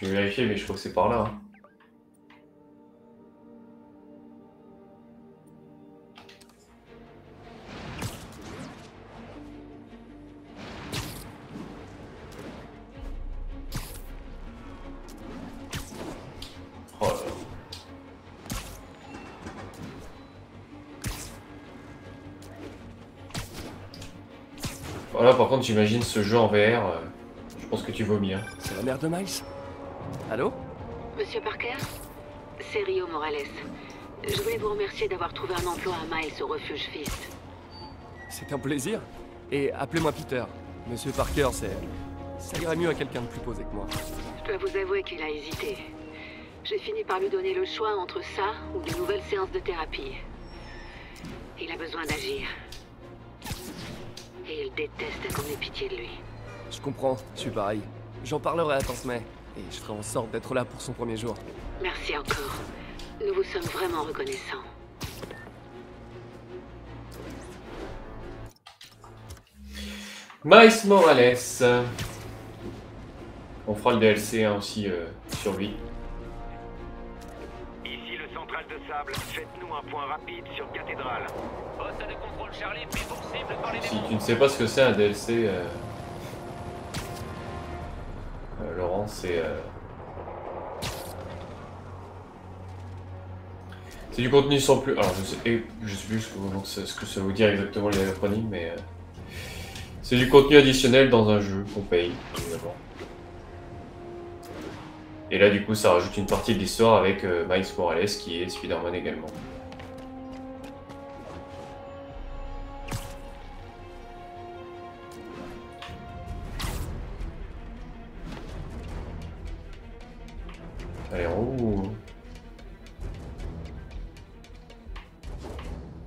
Je vais vérifier mais je crois que c'est par là. Hein. Oh là là. Voilà, par contre, j'imagine ce jeu en VR, je pense que tu vomis. Hein. C'est la mère de Miles? Allô? Monsieur Parker? C'est Rio Morales. Je voulais vous remercier d'avoir trouvé un emploi à Miles au refuge Fist. C'est un plaisir. Et appelez-moi Peter. Monsieur Parker, ça irait mieux à quelqu'un de plus posé que moi. Je dois vous avouer qu'il a hésité. J'ai fini par lui donner le choix entre ça ou de nouvelles séances de thérapie. Il a besoin d'agir. Et il déteste qu'on ait pitié de lui. Je comprends, je suis pareil. J'en parlerai à Tante May. Et je ferai en sorte d'être là pour son premier jour. Merci encore. Nous vous sommes vraiment reconnaissants. Miles Morales. On fera le DLC hein, aussi sur lui. Ici le central de sable. Faites-nous un point rapide sur Cathédrale. Poste de contrôle Charlie pris pour cible par les Si tu ne sais pas ce que c'est un DLC, Laurent, c'est du contenu sans plus. Alors je sais plus ce que ça veut dire exactement les acronymes, mais c'est du contenu additionnel dans un jeu qu'on paye, évidemment. Et là du coup ça rajoute une partie de l'histoire avec Miles Morales qui est Spider-Man également. Allez, en haut.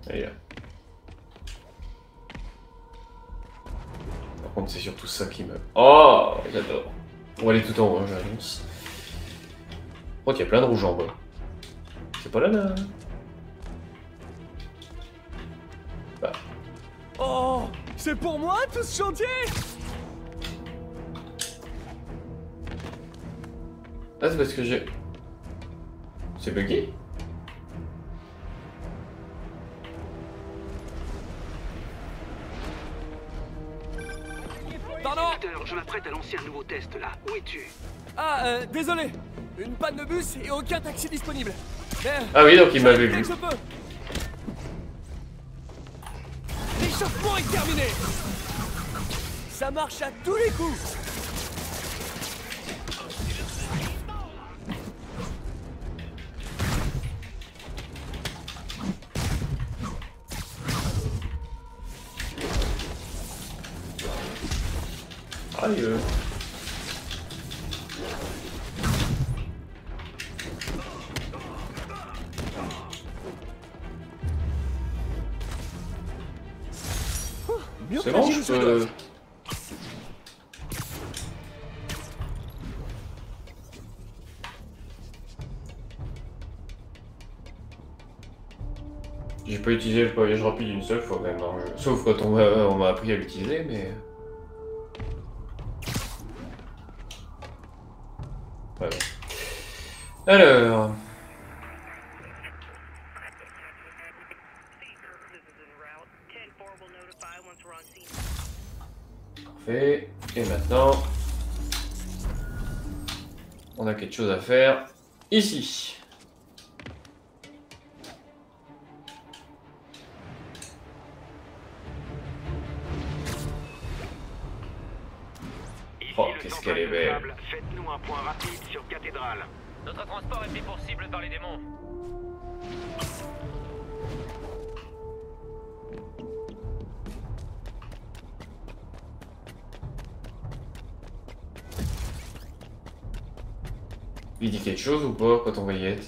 Allez là. Par contre, c'est surtout ça qui me... Oh, j'adore. On va aller tout en haut, hein, j'annonce. Oh, il y a plein de rouge en bas. C'est pas là, là. Bah. Oh, c'est pour moi tout ce chantier? Ah, c'est parce que j'ai... C'est bugué? Pardon? Docteur, je m'apprête à lancer un nouveau test là. Où es-tu? Ah, désolé. Une panne de bus et aucun taxi disponible. Mais, ah oui, donc il m'avait vu. L'échauffement est terminé. Ça marche à tous les coups. Aïe. C'est bon, je peux... J'ai pas utilisé le voyage rapide une seule fois même, hein. Sauf quand on m'a appris à l'utiliser, mais... Ouais. Alors... Parfait. Et maintenant... On a quelque chose à faire ici. Oh, qu'est-ce qu'elle est belle. Faites-nous un point rapide sur Cathédrale. Notre transport est pris pour cible par les démons. Il dit quelque chose ou pas quand on va y être?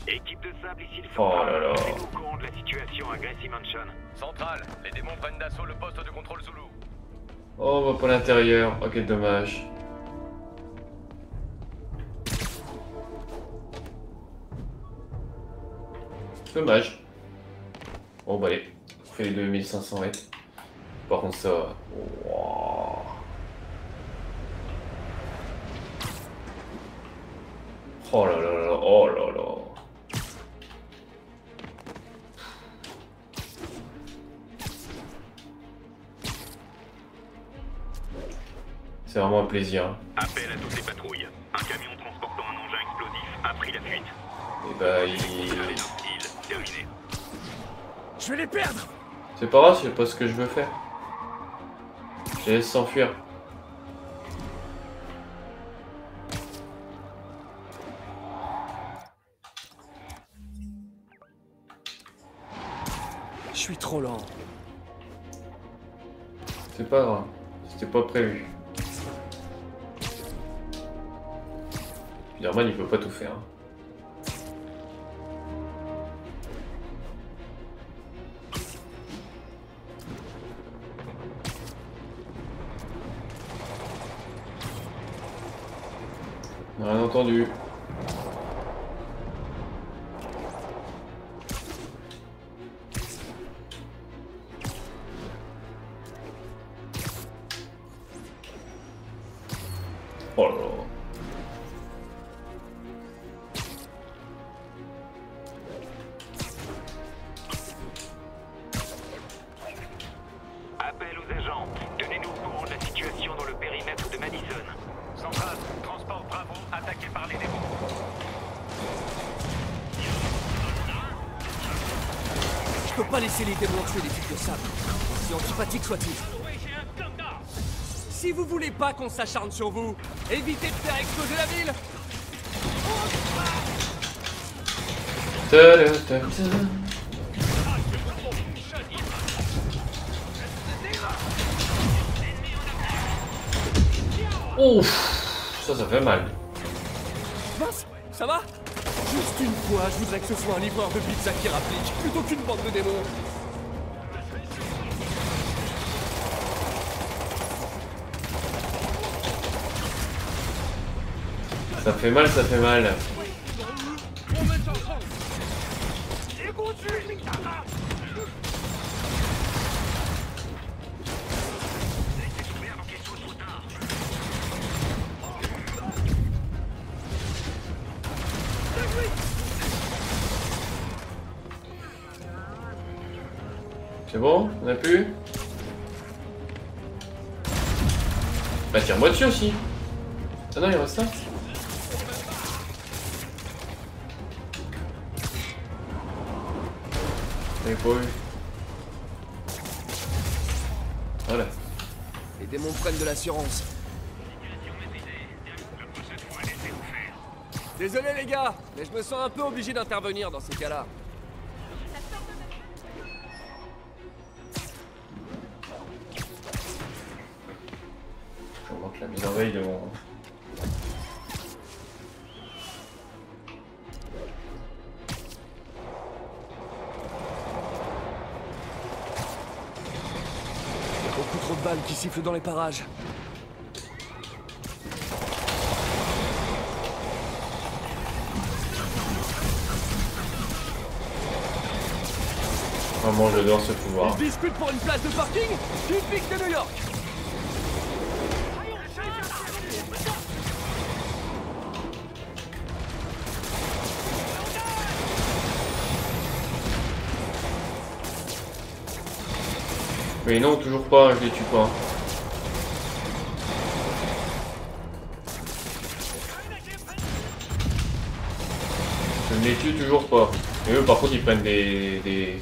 Équipe de sable ici. Oh là là. Êtes-vous au courant de la situation à Gracie Mansion? Centrale, les démons prennent d'assaut le poste de contrôle Zulu. Oh, on va pas l'intérieur. Oh, quel dommage. Dommage. Bon, bah allez. On fait les 2500 mètres. Par contre, ça... Wow. Oh là là là, oh là là. C'est vraiment un plaisir. Appel à toutes les patrouilles. Un camion transportant un engin explosif a pris la fuite. Et bah il... Terminé. Je vais les perdre. C'est pas grave, c'est pas ce que je veux faire. Je les laisse s'enfuir. Je suis trop lent. C'est pas grave, c'était pas prévu. Norman il peut pas tout faire. On a rien entendu. Oh là là. Appel aux agents. Tenez-nous au courant de la situation dans le périmètre de Madison. Centrale, transport Bravo, attaqué par les démons. Je peux pas laisser les démons tuer les types de sable. Si antipathiques soient-ils. Si vous voulez pas qu'on s'acharne sur vous, évitez de faire exploser la ville. Ouf, ça fait mal. Mince, ça va? Juste une fois, je voudrais que ce soit un livreur de pizza qui rapplique, plutôt qu'une bande de démons. Ça fait mal, ça fait mal. C'est bon? On a pu? Bah tire-moi dessus aussi. Ah non, il reste ça. J'avais pas eu. Voilà. Les démons prennent de l'assurance. Désolé les gars, mais je me sens un peu obligé d'intervenir dans ces cas-là. La mise en veille de mon... Beaucoup trop de balles qui sifflent dans les parages. Vraiment, j'adore ce pouvoir. Ils discutent pour une place de parking typique de New York. Mais non, toujours pas, je les tue pas. Je ne les tue toujours pas. Et eux par contre ils prennent des...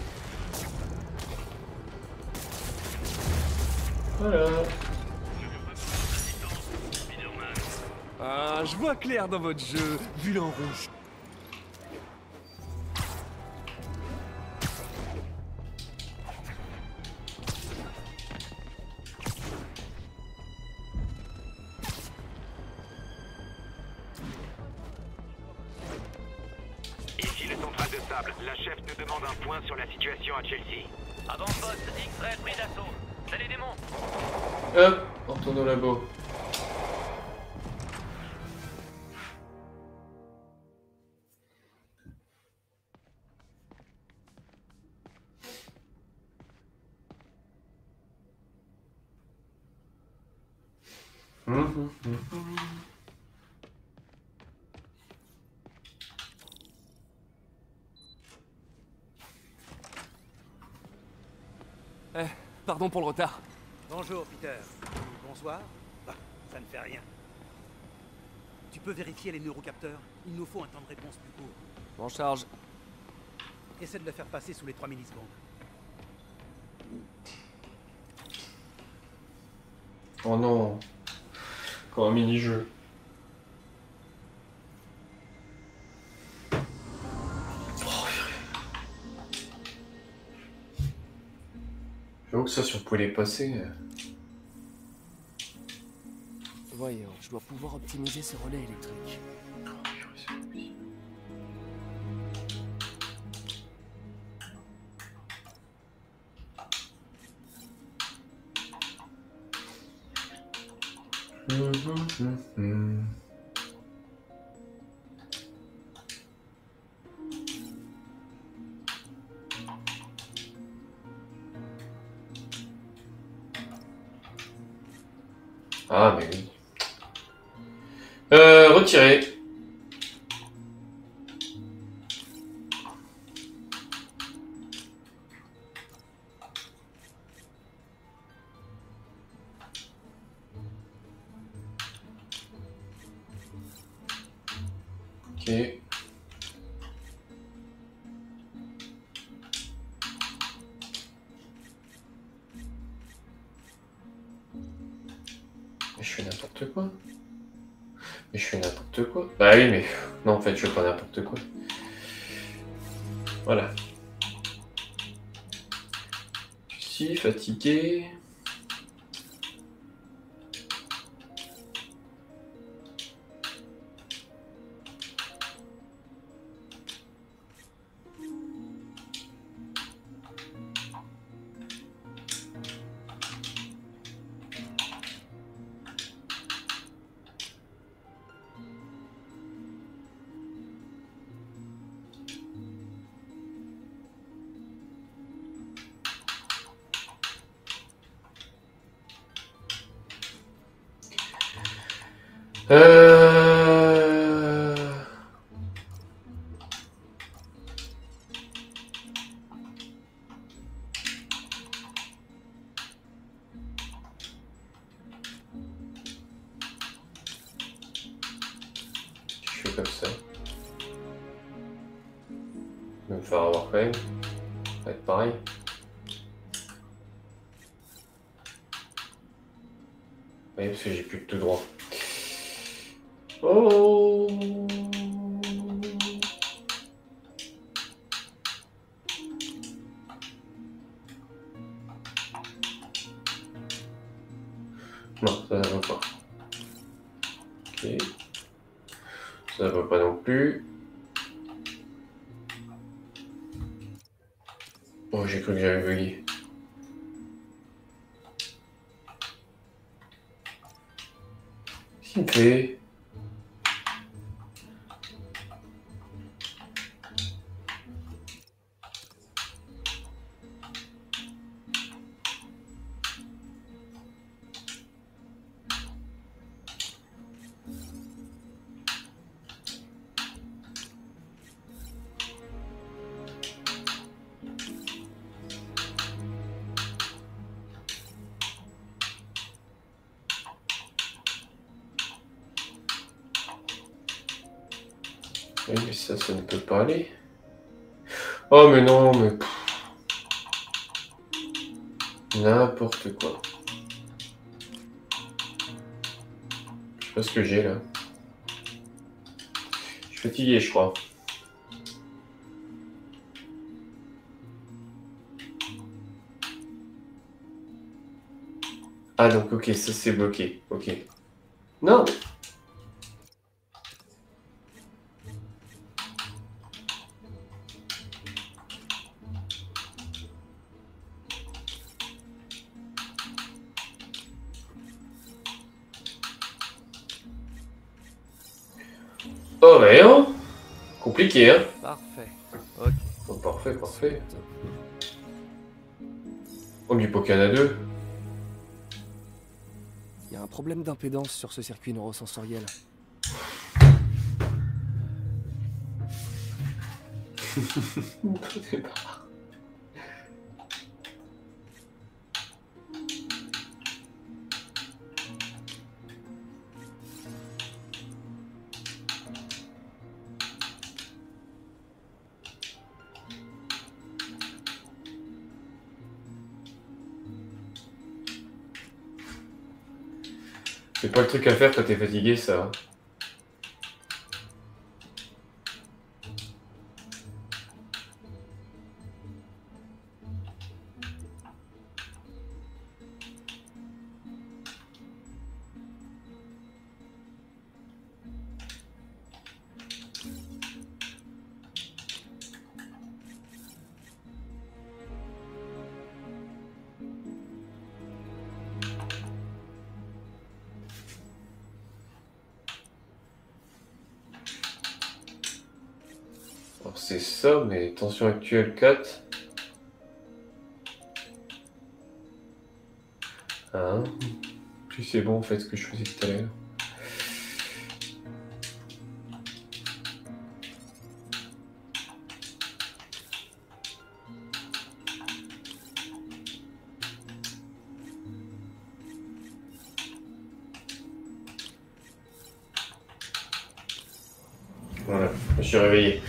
Voilà. Ah, je vois clair dans votre jeu, vu l'en rouge. Ici le central de sable. La chef nous demande un point sur la situation à Chelsea. Avant-poste, X-Ray pris d'assaut. C'est les démons. Hop, on retourne au labo. Pardon pour le retard. Bonjour, Peter. Bonsoir. Ah, ça ne fait rien. Tu peux vérifier les neurocapteurs? Il nous faut un temps de réponse plus court. En charge. Essaie de le faire passer sous les 3 millisecondes. Oh non. Encore un mini-jeu. J'avoue que ça, si on pouvait les passer... Voyons, je dois pouvoir optimiser ce relais électrique. Ah, mais oui. Retirer. Ok. Mais je fais n'importe quoi. Mais je fais n'importe quoi. Bah oui, mais... Non, en fait, je fais pas n'importe quoi. Voilà. Si, fatigué... Je fais comme ça. Je vais me faire avoir quand même. Ça va être pareil. Oui, parce que j'ai plus de tout droit. Oh! Non, ça ne va pas. Ok. Ça va pas non plus. Oh, j'ai cru que j'avais bugué. Qu'est-ce qu'il me fait? Oui, mais ça ne peut pas aller. Oh, mais non, mais... N'importe quoi. Je sais pas ce que j'ai, là. Je suis fatigué, je crois. Ah, donc, ok, ça, c'est bloqué. Ok. Non! Oh ben non. Compliqué, hein. Parfait. Ok. Oh, parfait, parfait. Oh, du Pokémon à 2. Il y a un problème d'impédance sur ce circuit neurosensoriel. C'est pas le truc à faire quand t'es fatigué, ça. Alors c'est ça, mais tension actuelle 4. Hein? Puis c'est bon en fait ce que je faisais tout à l'heure. Voilà, je me suis réveillé.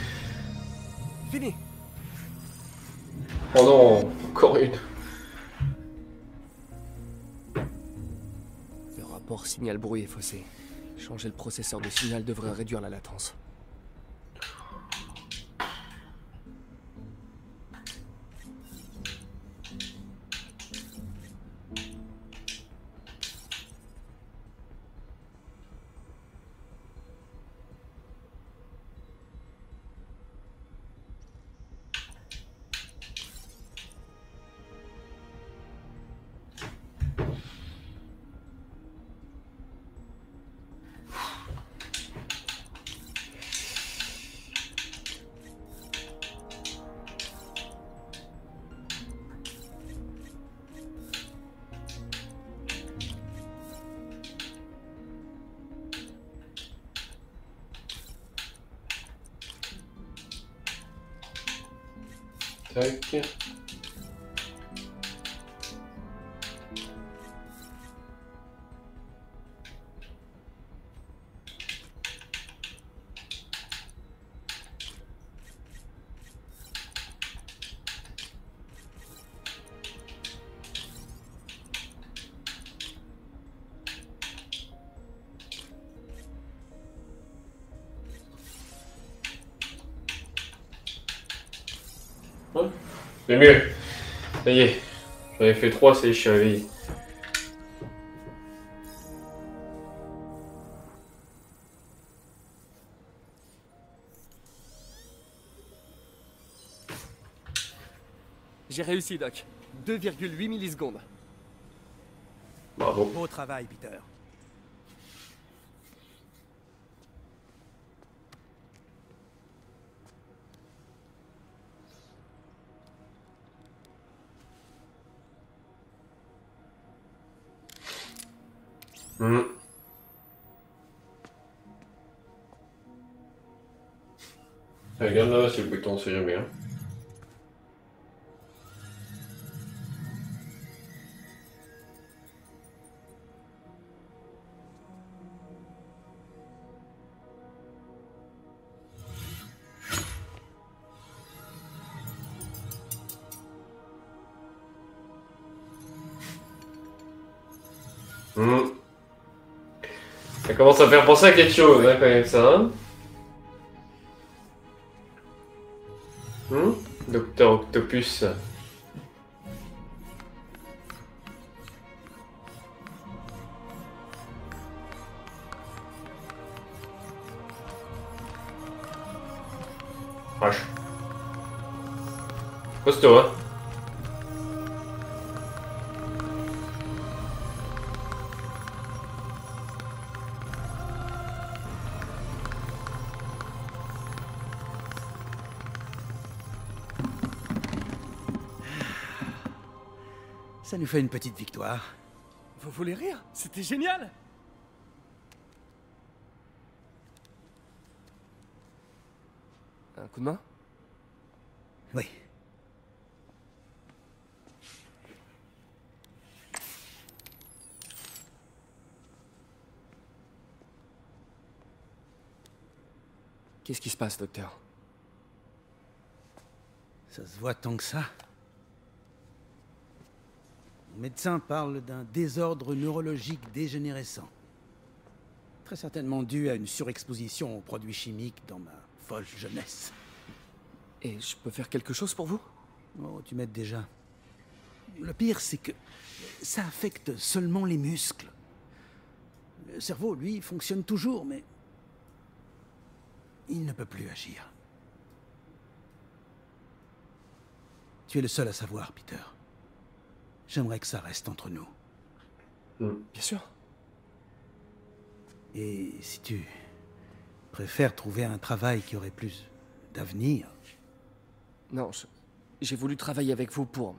Fini. Oh non, encore une. Le rapport signal bruit est faussé. Changer le processeur de signal devrait réduire la latence. Tac. C'est mieux. Ça y est. J'en ai fait 3, ça y est, je suis réveillé. J'ai réussi, Doc. 2,8 millisecondes. Bravo. Beau travail, Peter. Regarde là, c'est le bouton, c'est jamais hein. Ça commence à faire penser à quelque chose, hein, quand même, ça. Hein. Docteur Octopus. Vache. Costaud, hein. Ça nous fait une petite victoire. Vous voulez rire? C'était génial! Un coup de main? Oui. Qu'est-ce qui se passe, docteur? Ça se voit tant que ça. Le médecin parle d'un désordre neurologique dégénérescent. Très certainement dû à une surexposition aux produits chimiques dans ma folle jeunesse. Et je peux faire quelque chose pour vous? Oh, tu m'aides déjà. Le pire, c'est que ça affecte seulement les muscles. Le cerveau, lui, fonctionne toujours, mais il ne peut plus agir. Tu es le seul à savoir, Peter. J'aimerais que ça reste entre nous. Bien sûr. Et si tu préfères trouver un travail qui aurait plus d'avenir... Non, j'ai voulu travailler avec vous pour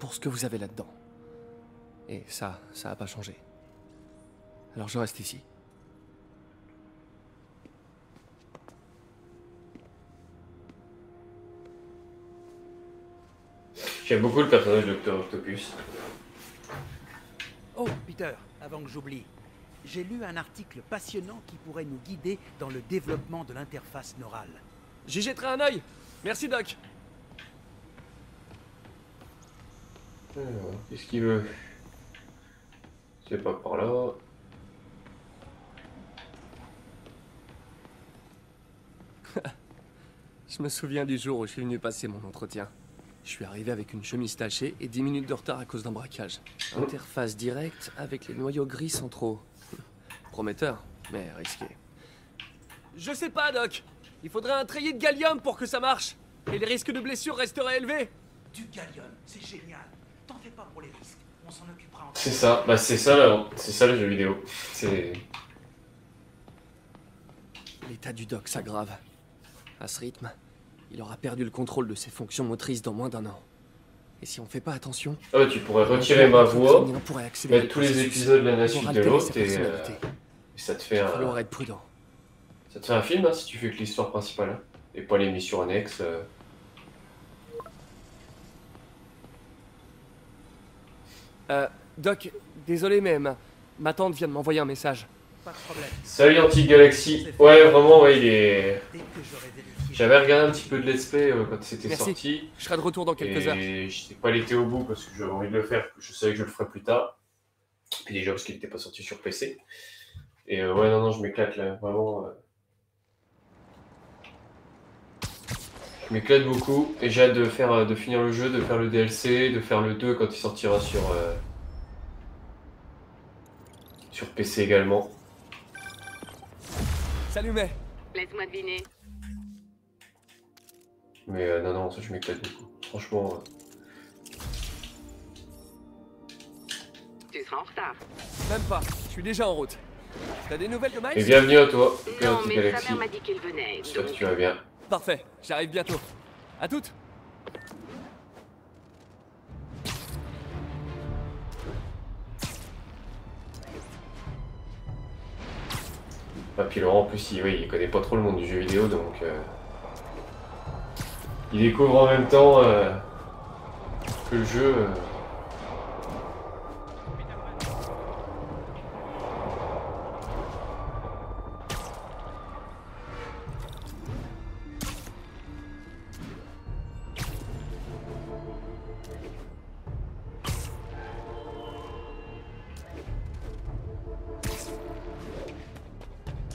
ce que vous avez là-dedans. Et ça a pas changé. Alors je reste ici. J'aime beaucoup le personnage de Dr. Octopus. Oh, Peter, avant que j'oublie, j'ai lu un article passionnant qui pourrait nous guider dans le développement de l'interface neurale. J'y jetterai un œil. Merci, Doc. Alors, qu'est-ce qu'il veut? C'est pas par là. Je me souviens du jour où je suis venu passer mon entretien. Je suis arrivé avec une chemise tachée et 10 minutes de retard à cause d'un braquage. Interface directe avec les noyaux gris centraux. Prometteur, mais risqué. Je sais pas, Doc. Il faudrait un treillis de gallium pour que ça marche. Et les risques de blessures resteraient élevés. Du gallium, c'est génial. T'en fais pas pour les risques. On s'en occupera en... C'est ça, bah c'est ça le jeu vidéo. C'est... L'état du Doc s'aggrave. À ce rythme, il aura perdu le contrôle de ses fonctions motrices dans moins d'un an. Et si on fait pas attention... Ah ouais, tu pourrais retirer ma voix, mettre tous les épisodes l'un à la suite de l'autre et ça te fait un... Il être prudent. Ça te fait un film hein, si tu fais que l'histoire principale. Hein, et pas les missions annexes. Doc, désolé mais ma tante vient de m'envoyer un message. Pas de problème. Salut Anti-Galaxy. Ouais, vraiment, ouais, il est... J'avais regardé un petit peu de let's play quand c'était sorti. Je serai de retour dans quelques heures. Et je n'ai pas l'été au bout parce que j'avais envie de le faire. Je savais que je le ferais plus tard. Et déjà parce qu'il n'était pas sorti sur PC. Et ouais, non, je m'éclate là. Vraiment. Je m'éclate beaucoup. Et j'ai hâte de finir le jeu, de faire le DLC, de faire le 2 quand il sortira sur PC également. Salut May. Laisse-moi deviner. Mais non, ça je m'éclate beaucoup. Franchement, tu seras en retard. Même pas, je suis déjà en route. T'as des nouvelles de Miles? Et bienvenue à toi, Non, mais Galaxy. sa mère m'a dit qu'il venait. J'espère que tu vas bien. Parfait, j'arrive bientôt. À toutes. Ah, puis Laurent, en plus, il connaît pas trop le monde du jeu vidéo, donc il découvre en même temps que le jeu.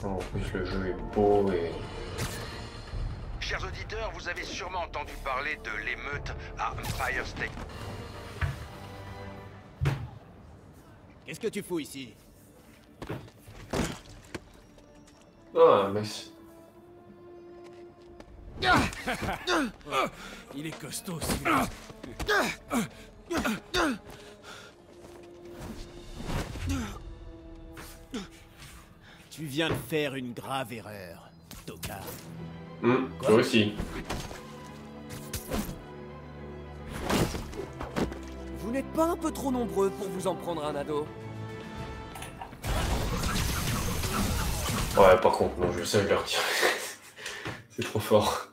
En plus, le jeu est beau et. Chers auditeurs, vous avez sûrement entendu parler de l'émeute à Empire State. Qu'est-ce que tu fous ici? Ah, mais. Il est costaud, celui-là. Tu viens de faire une grave erreur, tocard. Toi aussi. Vous n'êtes pas un peu trop nombreux pour vous en prendre un ado? Ouais, par contre, non, je le retire. C'est trop fort.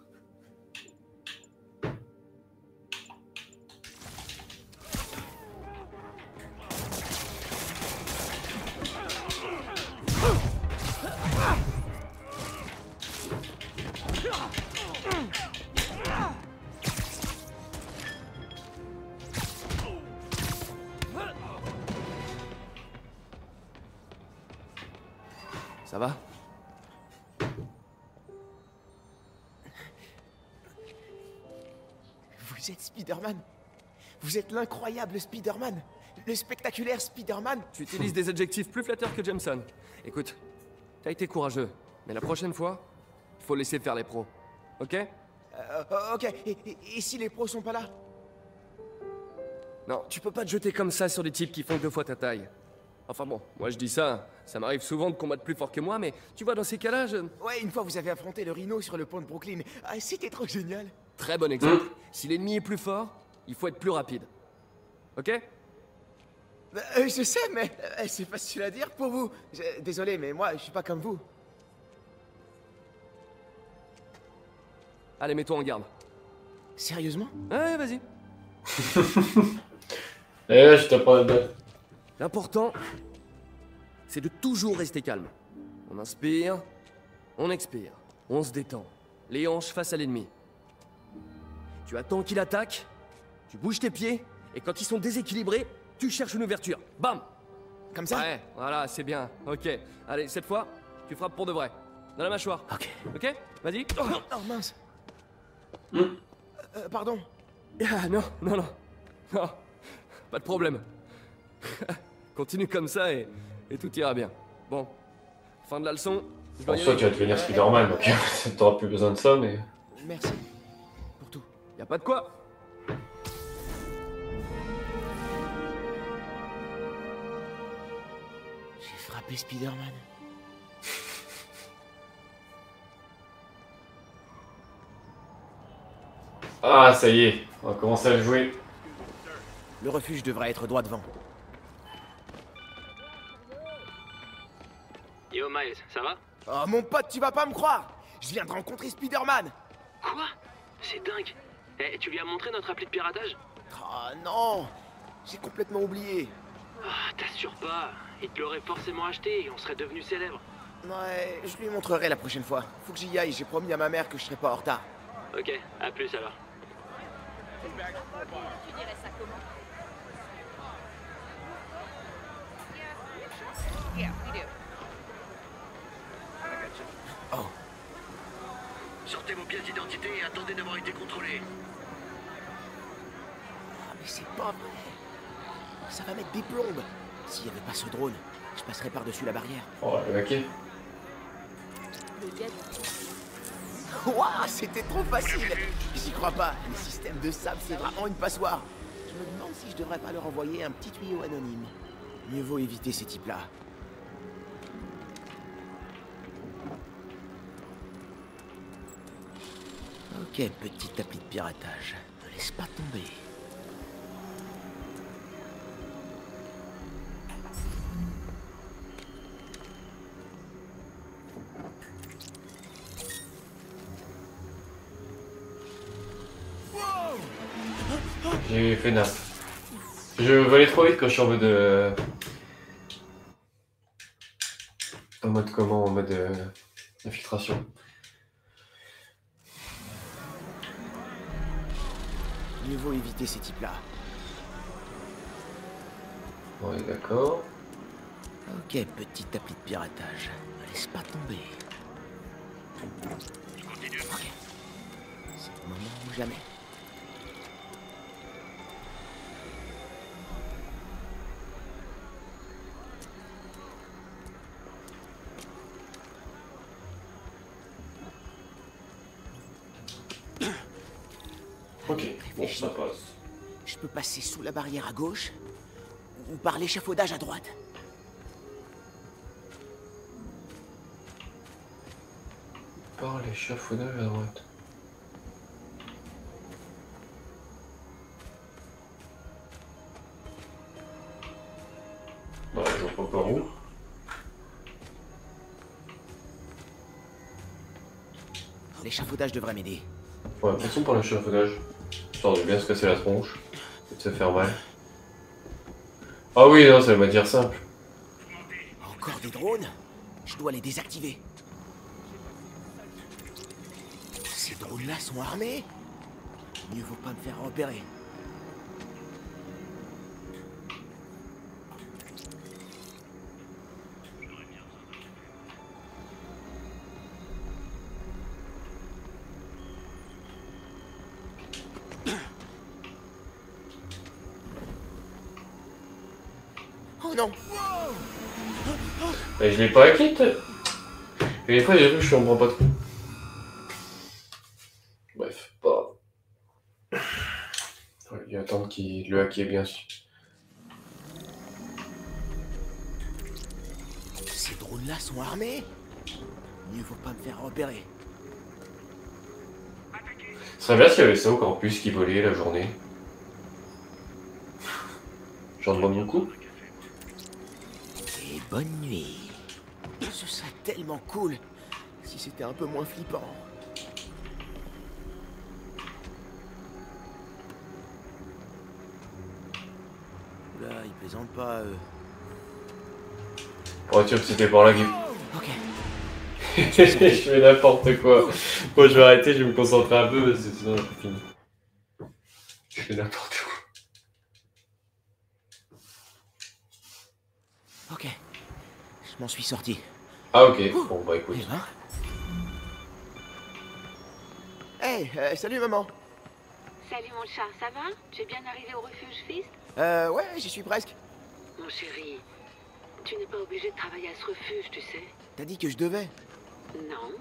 Ça va? Vous êtes Spider-Man? Vous êtes l'incroyable Spider-Man? Le spectaculaire Spider-Man? Tu utilises des adjectifs plus flatteurs que Jameson. Écoute, t'as été courageux, mais la prochaine fois, il faut laisser faire les pros. Ok? Ok, et si les pros sont pas là? Non, tu peux pas te jeter comme ça sur des types qui font 2 fois ta taille. Enfin bon, moi je dis ça, ça m'arrive souvent de combattre plus fort que moi, mais tu vois, dans ces cas-là, je... Ouais, une fois vous avez affronté le Rhino sur le pont de Brooklyn. Ah, c'était trop génial. Très bon exemple. Si l'ennemi est plus fort, il faut être plus rapide. Ok? Je sais, mais c'est facile à dire pour vous. Désolé, mais moi, je suis pas comme vous. Allez, mets-toi en garde. Sérieusement? Ouais, vas-y. Et là, je te prends la balle. L'important, c'est de toujours rester calme. On inspire, on expire, on se détend. Les hanches face à l'ennemi. Tu attends qu'il attaque, tu bouges tes pieds, et quand ils sont déséquilibrés, tu cherches une ouverture. Bam! Comme ça? Ouais, voilà, c'est bien. Ok. Allez, cette fois, tu frappes pour de vrai. Dans la mâchoire. Ok. Ok? Vas-y. Oh mince. Pardon. Ah, non, non, non. Non, pas de problème. Continue comme ça et tout ira bien. Bon, fin de la leçon. En soi, tu vas devenir Spider-Man, donc t'auras plus besoin de ça, mais... Merci. Pour tout. Y a pas de quoi. J'ai frappé Spider-Man. Ah, ça y est, on va commencer à jouer. Le refuge devrait être droit devant. Yo Miles, ça va? Oh mon pote, tu vas pas me croire! Je viens de rencontrer Spider-Man! Quoi? C'est dingue. Eh, tu lui as montré notre appli de piratage? Oh non! J'ai complètement oublié. Ah, t'assures pas. Il te l'aurait forcément acheté et on serait devenu célèbre. Ouais, je lui montrerai la prochaine fois. Faut que j'y aille, j'ai promis à ma mère que je serai pas en retard. Ok, à plus alors. Tu dirais ça comment? Yeah, we do. Oh. Sortez vos pièces d'identité et attendez d'avoir été contrôlés. Ah, mais c'est pas vrai. Ça va mettre des plombes. S'il y avait pas ce drone, je passerais par-dessus la barrière. Oh, le maquet. Le jet. Waouh, c'était trop facile. J'y crois pas. Le système de sable, c'est vraiment une passoire. Je me demande si je devrais pas leur envoyer un petit tuyau anonyme. Mieux vaut éviter ces types-là. Ok, petit appli de piratage. Ne laisse pas tomber. J'ai fait nappe. Je vais aller trop vite quand je suis en mode... En mode comment? En mode infiltration. Mieux vaut éviter ces types-là. On est d'accord. Ok, petit appli de piratage. Ne laisse pas tomber. Ok. C'est le moment ou jamais. Ok, bon, ça passe. Je peux passer sous la barrière à gauche ou par l'échafaudage à droite. Par l'échafaudage à droite. Ouais, je vois pas par où. L'échafaudage devrait m'aider. Ouais, passons par l'échafaudage. Histoire de bien se casser la tronche et de se faire mal. Ah oui, non, c'est la matière simple. Encore des drones? Je dois les désactiver. Ces drones-là sont armés? Mieux vaut pas me faire repérer. Oh non! Mais je l'ai pas acquis. Et des fois, il y a des trucs, je comprends pas trop. Bref, pas. Ouais, il y a attendre qu'il le hack est bien sûr. Ces drones-là sont armés? Mieux vaut pas me faire repérer. Ce serait bien s'il y avait ça au campus qui volait la journée. J'en demande beaucoup. Et bonne nuit. Ce serait tellement cool si c'était un peu moins flippant. Oula, ils plaisantent pas, eux. Pour être sûr que c'était par là qu'il... Ok. Je fais n'importe quoi. Moi, je vais arrêter, je vais me concentrer un peu parce que sinon, c'est fini. Je fais n'importe quoi. Ok. Je m'en suis sorti. Ah ok, bon bah écoute. Hey, salut maman. Salut mon chat, ça va? Tu es bien arrivé au refuge Fist? Ouais, j'y suis presque. Mon chéri, tu n'es pas obligé de travailler à ce refuge, tu sais. T'as dit que je devais. Non,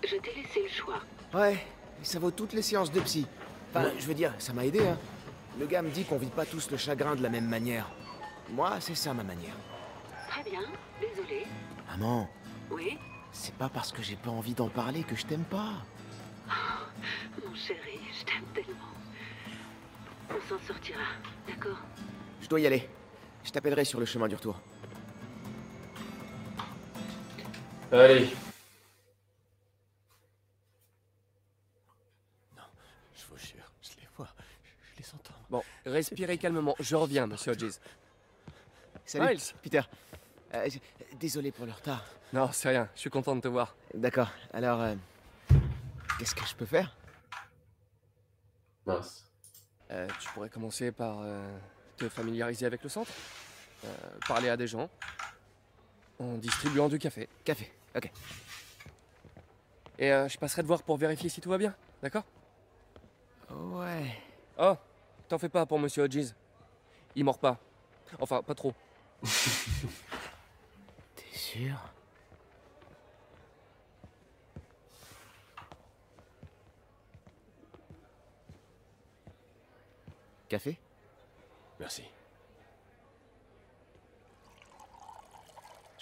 je t'ai laissé le choix. Ouais, ça vaut toutes les séances de psy. Enfin, je veux dire, ça m'a aidé, hein. Le gars me dit qu'on vit pas tous le chagrin de la même manière. Moi, c'est ça ma manière. Très bien, désolé. Maman. Oui? C'est pas parce que j'ai pas envie d'en parler que je t'aime pas. Oh, mon chéri, je t'aime tellement. On s'en sortira, d'accord? Je dois y aller. Je t'appellerai sur le chemin du retour. Allez. Non, je vous jure, je les vois, je les entends. Bon, respirez calmement, je reviens, monsieur Hodges. Salut, Miles. Peter. Désolé pour le retard. Non, c'est rien, je suis content de te voir. D'accord, alors... qu'est-ce que je peux faire? Mince. Tu pourrais commencer par te familiariser avec le centre, parler à des gens, en distribuant du café. Café, ok. Et je passerai te voir pour vérifier si tout va bien, d'accord? Ouais... Oh, t'en fais pas pour monsieur Hodges. Il mord pas. Enfin, pas trop. T'es sûr? Café? Merci.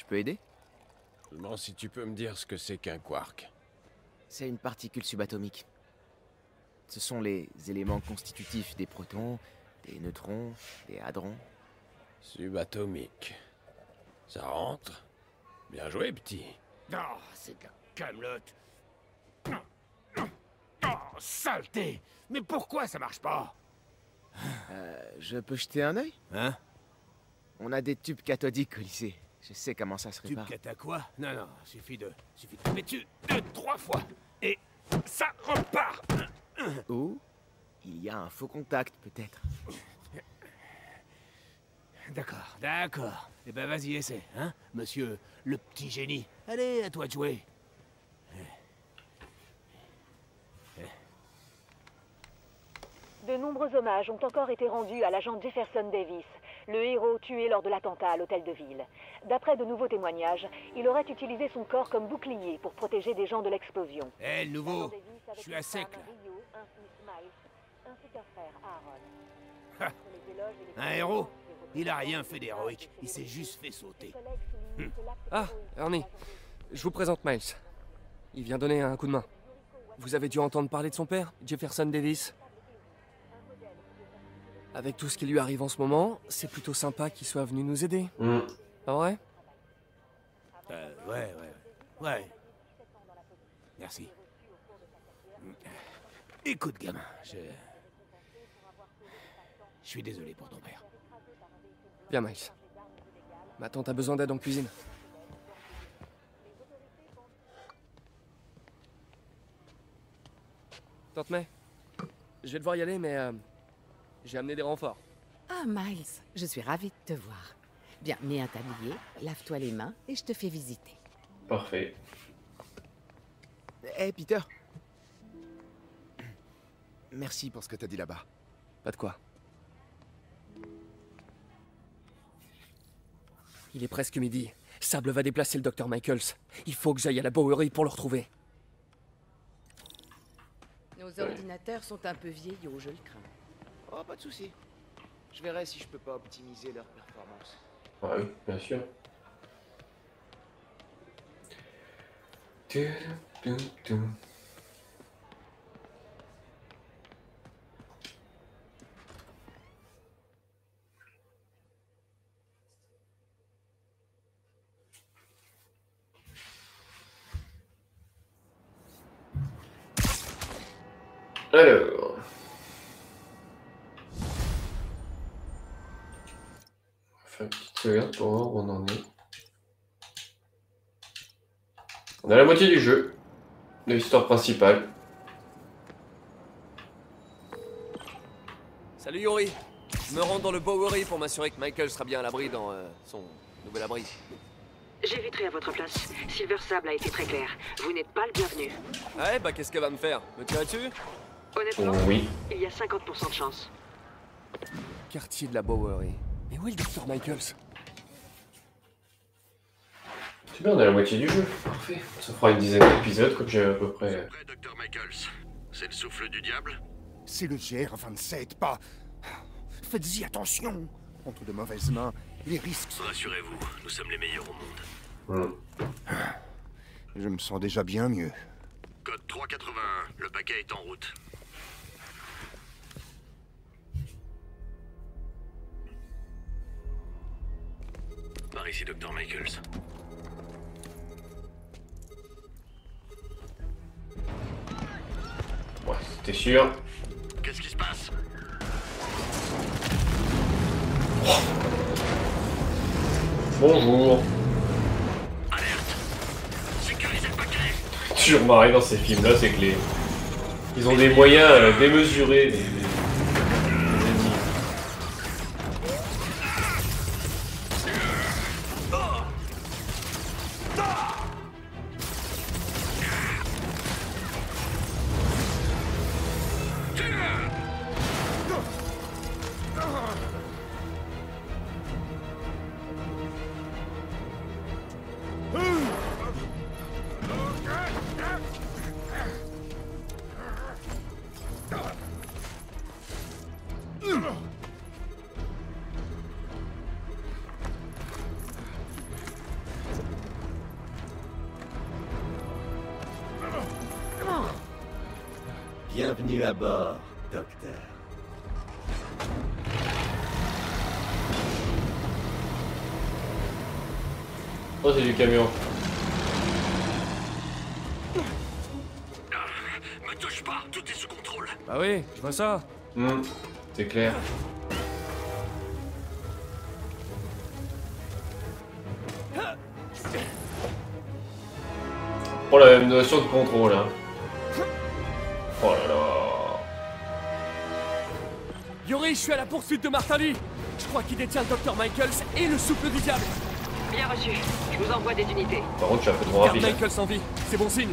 peux aider? Seulement si tu peux me dire ce que c'est qu'un quark. C'est une particule subatomique. Ce sont les éléments constitutifs des protons, des neutrons, des hadrons. Subatomique. Ça rentre? Bien joué, petit. Oh, c'est de la camelote. Oh, saleté! Mais pourquoi ça marche pas? Je peux jeter un œil? Hein? On a des tubes cathodiques au lycée. Je sais comment ça se répare. Tube cata quoi? Non, suffit de taper dessus 2-3 fois. Et ça repart. Ou il y a un faux contact, peut-être. D'accord. Eh ben vas-y, essaie, hein, monsieur le petit génie. Allez, à toi de jouer. De nombreux hommages ont encore été rendus à l'agent Jefferson Davis, le héros tué lors de l'attentat à l'hôtel de ville. D'après de nouveaux témoignages, il aurait utilisé son corps comme bouclier pour protéger des gens de l'explosion. Hé, le nouveau, je suis à sec, là. Un héros? Il a rien fait d'héroïque, il s'est juste fait sauter. Ah, Ernie, je vous présente Miles. Il vient donner un coup de main. Vous avez dû entendre parler de son père, Jefferson Davis? Avec tout ce qui lui arrive en ce moment, c'est plutôt sympa qu'il soit venu nous aider. Pas vrai? Ouais. Merci. Écoute, gamin, je suis désolé pour ton père. Viens, Miles. Ma tante a besoin d'aide en cuisine. Tante May, je vais devoir y aller, mais j'ai amené des renforts. Ah, Miles, je suis ravie de te voir. Bien, mets un tablier, lave-toi les mains et je te fais visiter. Parfait. Hé, Peter. Merci pour ce que t'as dit là-bas. Pas de quoi. Il est presque midi. Sable va déplacer le Dr. Michaels. Il faut que j'aille à la Bowery pour le retrouver. Nos ordinateurs sont un peu vieillots, je le crains. Oh, pas de souci. Je verrai si je peux pas optimiser leur performance. Ah oui, bien sûr. Alors... on va faire une petite sauvegarde pour voir où on en est. On a la moitié du jeu, de l'histoire principale. Salut Yuri. Je me rends dans le Bowery pour m'assurer que Michael sera bien à l'abri dans son nouvel abri. J'éviterai à votre place. Silver Sable a été très clair. Vous n'êtes pas le bienvenu. Ouais, bah qu'est-ce qu'elle va me faire? Me tirer dessus? Honnêtement, oui. Il y a 50% de chance. Quartier de la Bowery. Mais où est le Dr. Michaels? C'est bien, on a la moitié du jeu. Parfait. Ça fera une dizaine d'épisodes, comme j'ai à peu près... Prêt, Dr. Michaels. C'est le souffle du diable? C'est le GR27, pas... Faites-y attention. Entre de mauvaises mains, les risques... Rassurez-vous, nous sommes les meilleurs au monde. Je me sens déjà bien mieux. Code 381, le paquet est en route. Par ici, Dr. Michaels. Ouais, c'était sûr. Qu'est-ce qui se passe? Bonjour. Alerte! Sécurisez le paquet! Toujours marré dans ces films-là, c'est que ils ont des moyens démesurés. Bienvenue à bord, docteur. Oh, c'est du camion. Me touche pas, tout est sous contrôle. Bah oui, je vois ça. C'est clair. Oh, la même notion de contrôle, hein. Oh là là. Yori, je suis à la poursuite de Martin Lee. Je crois qu'il détient le Dr Michaels et le souffle du diable. Bien reçu. Je vous envoie des unités. Par contre, je suis un peu trop Garde rapide. Michaels en vie, c'est bon signe.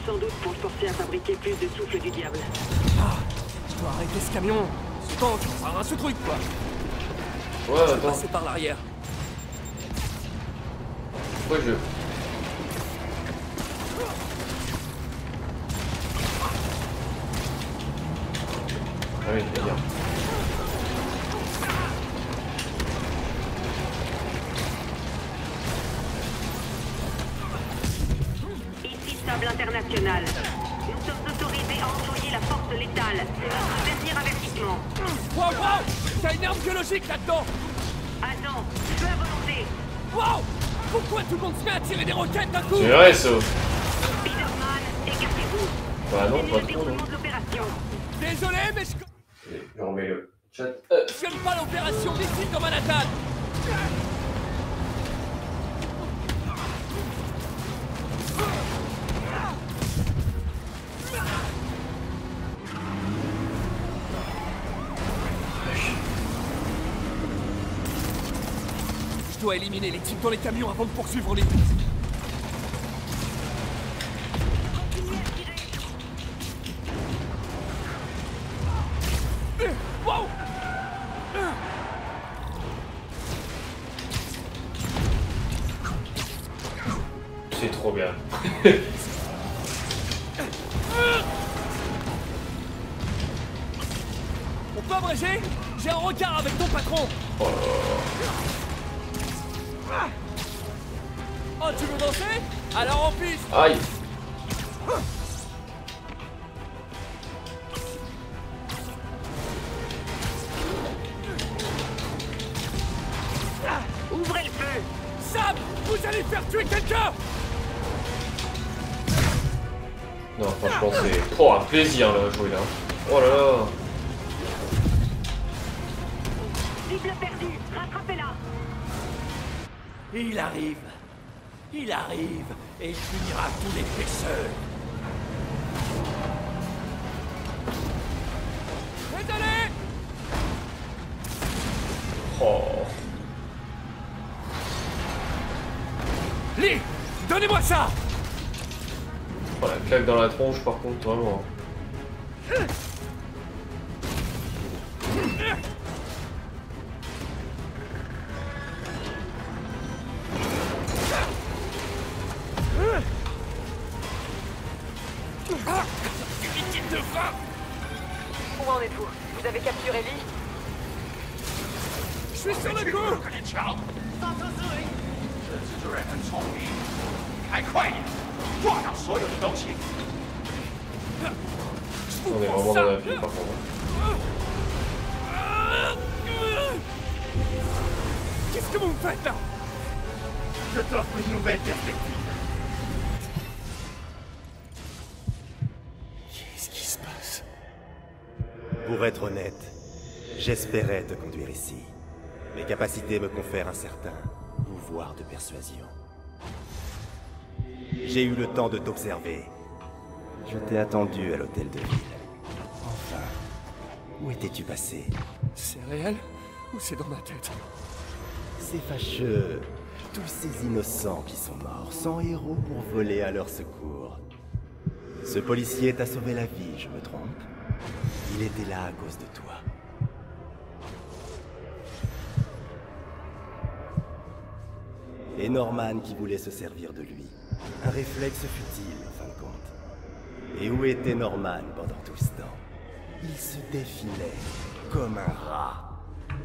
Sans doute pour le forcer à fabriquer plus de souffle du diable. Ah, je dois arrêter ce camion. Ce tank, enfin ce truc quoi. Ouais, je vais attends. passer par l'arrière. Pourquoi je... Ah oui, c'est bien. Ici Sable International. Nous sommes autorisés à employer la force létale. C'est notre dernier avertissement. Wow, wow! T'as une arme biologique là-dedans! Agent, feu à volonté. Wow! Pourquoi tout le monde se met à tirer des roquettes d'un coup? C'est vrai, ça. Spider-Man, écartez-vous. Bah non, C'est pas le trop, déroulement non. de l'opération. Désolé, mais Je remets le chat. j'aime pas l'opération missile dans Manhattan! Je dois éliminer les types dans les camions avant de poursuivre les... Wow! C'est trop bien. On peut abréger? J'ai un regard avec ton patron! Oh, Oh, tu veux danser? Alors en piste! aïe. Ouvrez le feu. Sam! Vous allez faire tuer quelqu'un! Non, franchement, c'est... Oh, un plaisir, là, à jouer, là. Oh là là. Cible perdue. Rattrapez-la. Il arrive. Il arrive et il finira tous les pécheurs. Désolé! Oh. Lee! Donnez-moi ça! Oh, la claque dans la tronche, par contre, vraiment. Où en êtes-vous? Vous avez capturé Lee? Je suis sur le coup! On est vraiment dans la vie, par contre. Qu'est-ce que vous me faites là? Je t'offre une nouvelle perspective. Qu'est-ce qui se passe? Pour être honnête, j'espérais te conduire ici. Mes capacités me confèrent un certain pouvoir de persuasion. J'ai eu le temps de t'observer. Je t'ai attendu à l'hôtel de ville. Enfin, où étais-tu passé? C'est réel ou c'est dans ma tête? C'est fâcheux. Tous ces innocents qui sont morts, sans héros pour voler à leur secours. Ce policier t'a sauvé la vie, je me trompe? Il était là à cause de toi. Et Norman qui voulait se servir de lui. Un réflexe futile, en fin de compte. Et où était Norman pendant tout ce temps? Il se défilait comme un rat.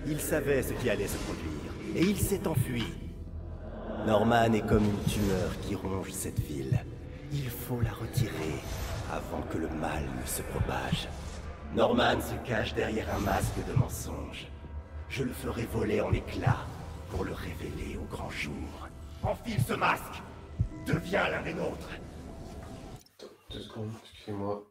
Il savait ce qui allait se produire, et il s'est enfui. Norman est comme une tumeur qui ronge cette ville. Il faut la retirer, avant que le mal ne se propage. Norman se cache derrière un masque de mensonge. Je le ferai voler en éclats pour le révéler au grand jour. Enfile ce masque! Deviens l'un des nôtres! 2 secondes, excusez-moi.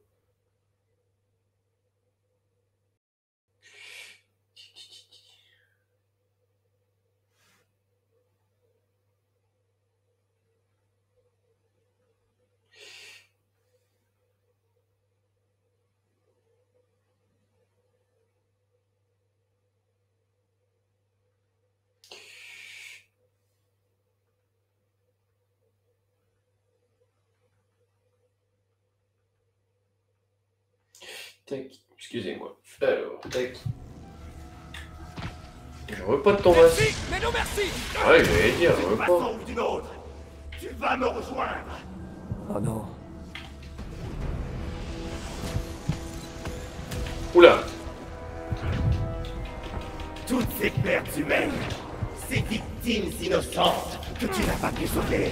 Tac, excusez-moi. Alors, tac. Je veux pas de ton masque. Merci, mais non merci. Ouais, j'allais dire, je veux D'une façon pas. ou d'une autre, tu vas me rejoindre! Oh non. Oula. Toutes ces pertes humaines, ces victimes innocentes que tu n'as pas pu sauver.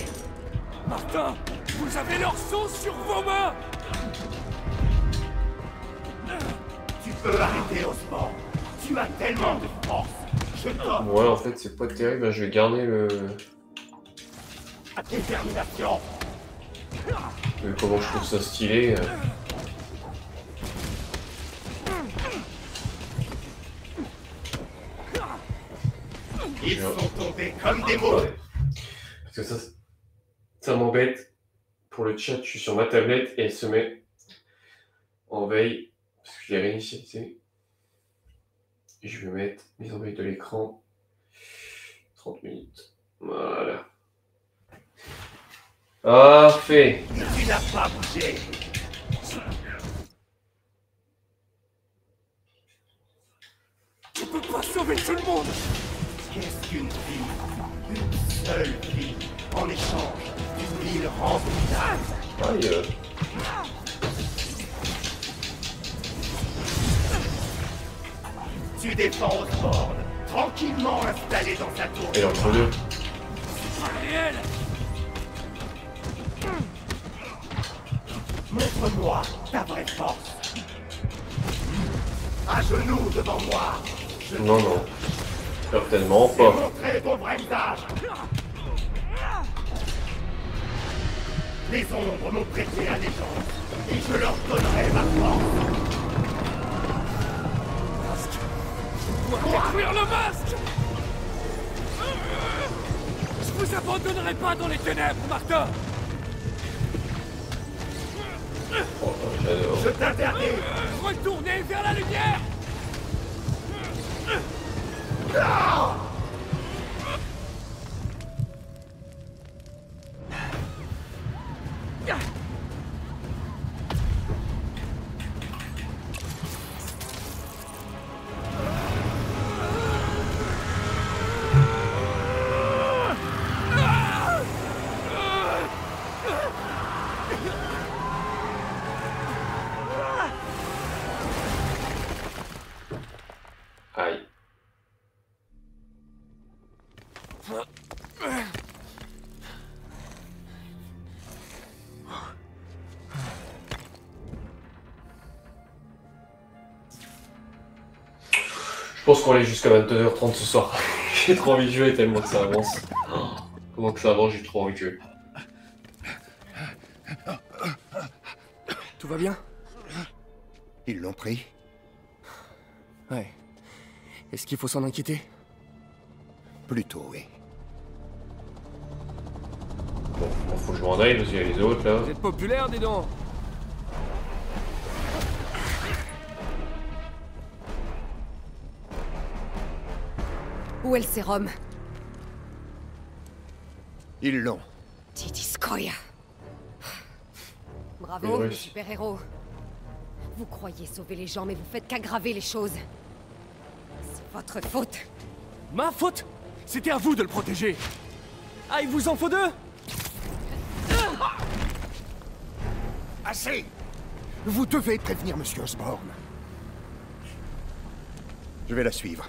Martin, vous avez leur sang sur vos mains. Tu peux arrêter Osborn. Tu as tellement de force. Je t'offre Ouais, en fait, c'est pas terrible. Je vais garder le... à détermination. Comment je trouve ça stylé. Ils sont tombés comme des mots. Parce que ça m'embête. Pour le chat, je suis sur ma tablette et elle se met en veille. Parce que je l'ai réinitialisé. Et je vais mettre mise en veille de l'écran. 30 minutes. Voilà. Parfait. Tu n'as pas bougé. Tu peux pas sauver tout le monde. Qu'est-ce qu'une vie? Une seule vie. En échange d'une ville remplie d'âme. Aïe. Tu défends Osborn, tranquillement installé dans sa tour. Et entre deux. Ariel. Montre-moi ta vraie force. À genoux devant moi. Non, non. Certainement pas. Montrer ton vrai visage. Les ombres m'ont prêté allégeance et je leur donnerai ma force. Détruire le masque. Je vous abandonnerai pas dans les ténèbres, Martin. Oh, j'adore. Je t'interdis. Retournez vers la lumière. Non! Aïe. Je pense qu'on est jusqu'à 22h30 ce soir. J'ai trop envie de jouer tellement que ça avance. Oh, comment que ça avance, j'ai trop envie de jouer. Tout va bien? Ils l'ont pris? Ouais. Est-ce qu'il faut s'en inquiéter? Plutôt, oui. Bon, faut que je m'en aille parce qu'il y a les autres là. Vous êtes populaire, dis donc. Où est le sérum? Ils l'ont. Tidiskoya. Bravo, les super-héros. Vous croyez sauver les gens, mais vous faites qu'aggraver les choses. C'est votre faute. Ma faute? C'était à vous de le protéger. Ah, il vous en faut deux? Assez! Vous devez prévenir Monsieur Osborn. Je vais la suivre.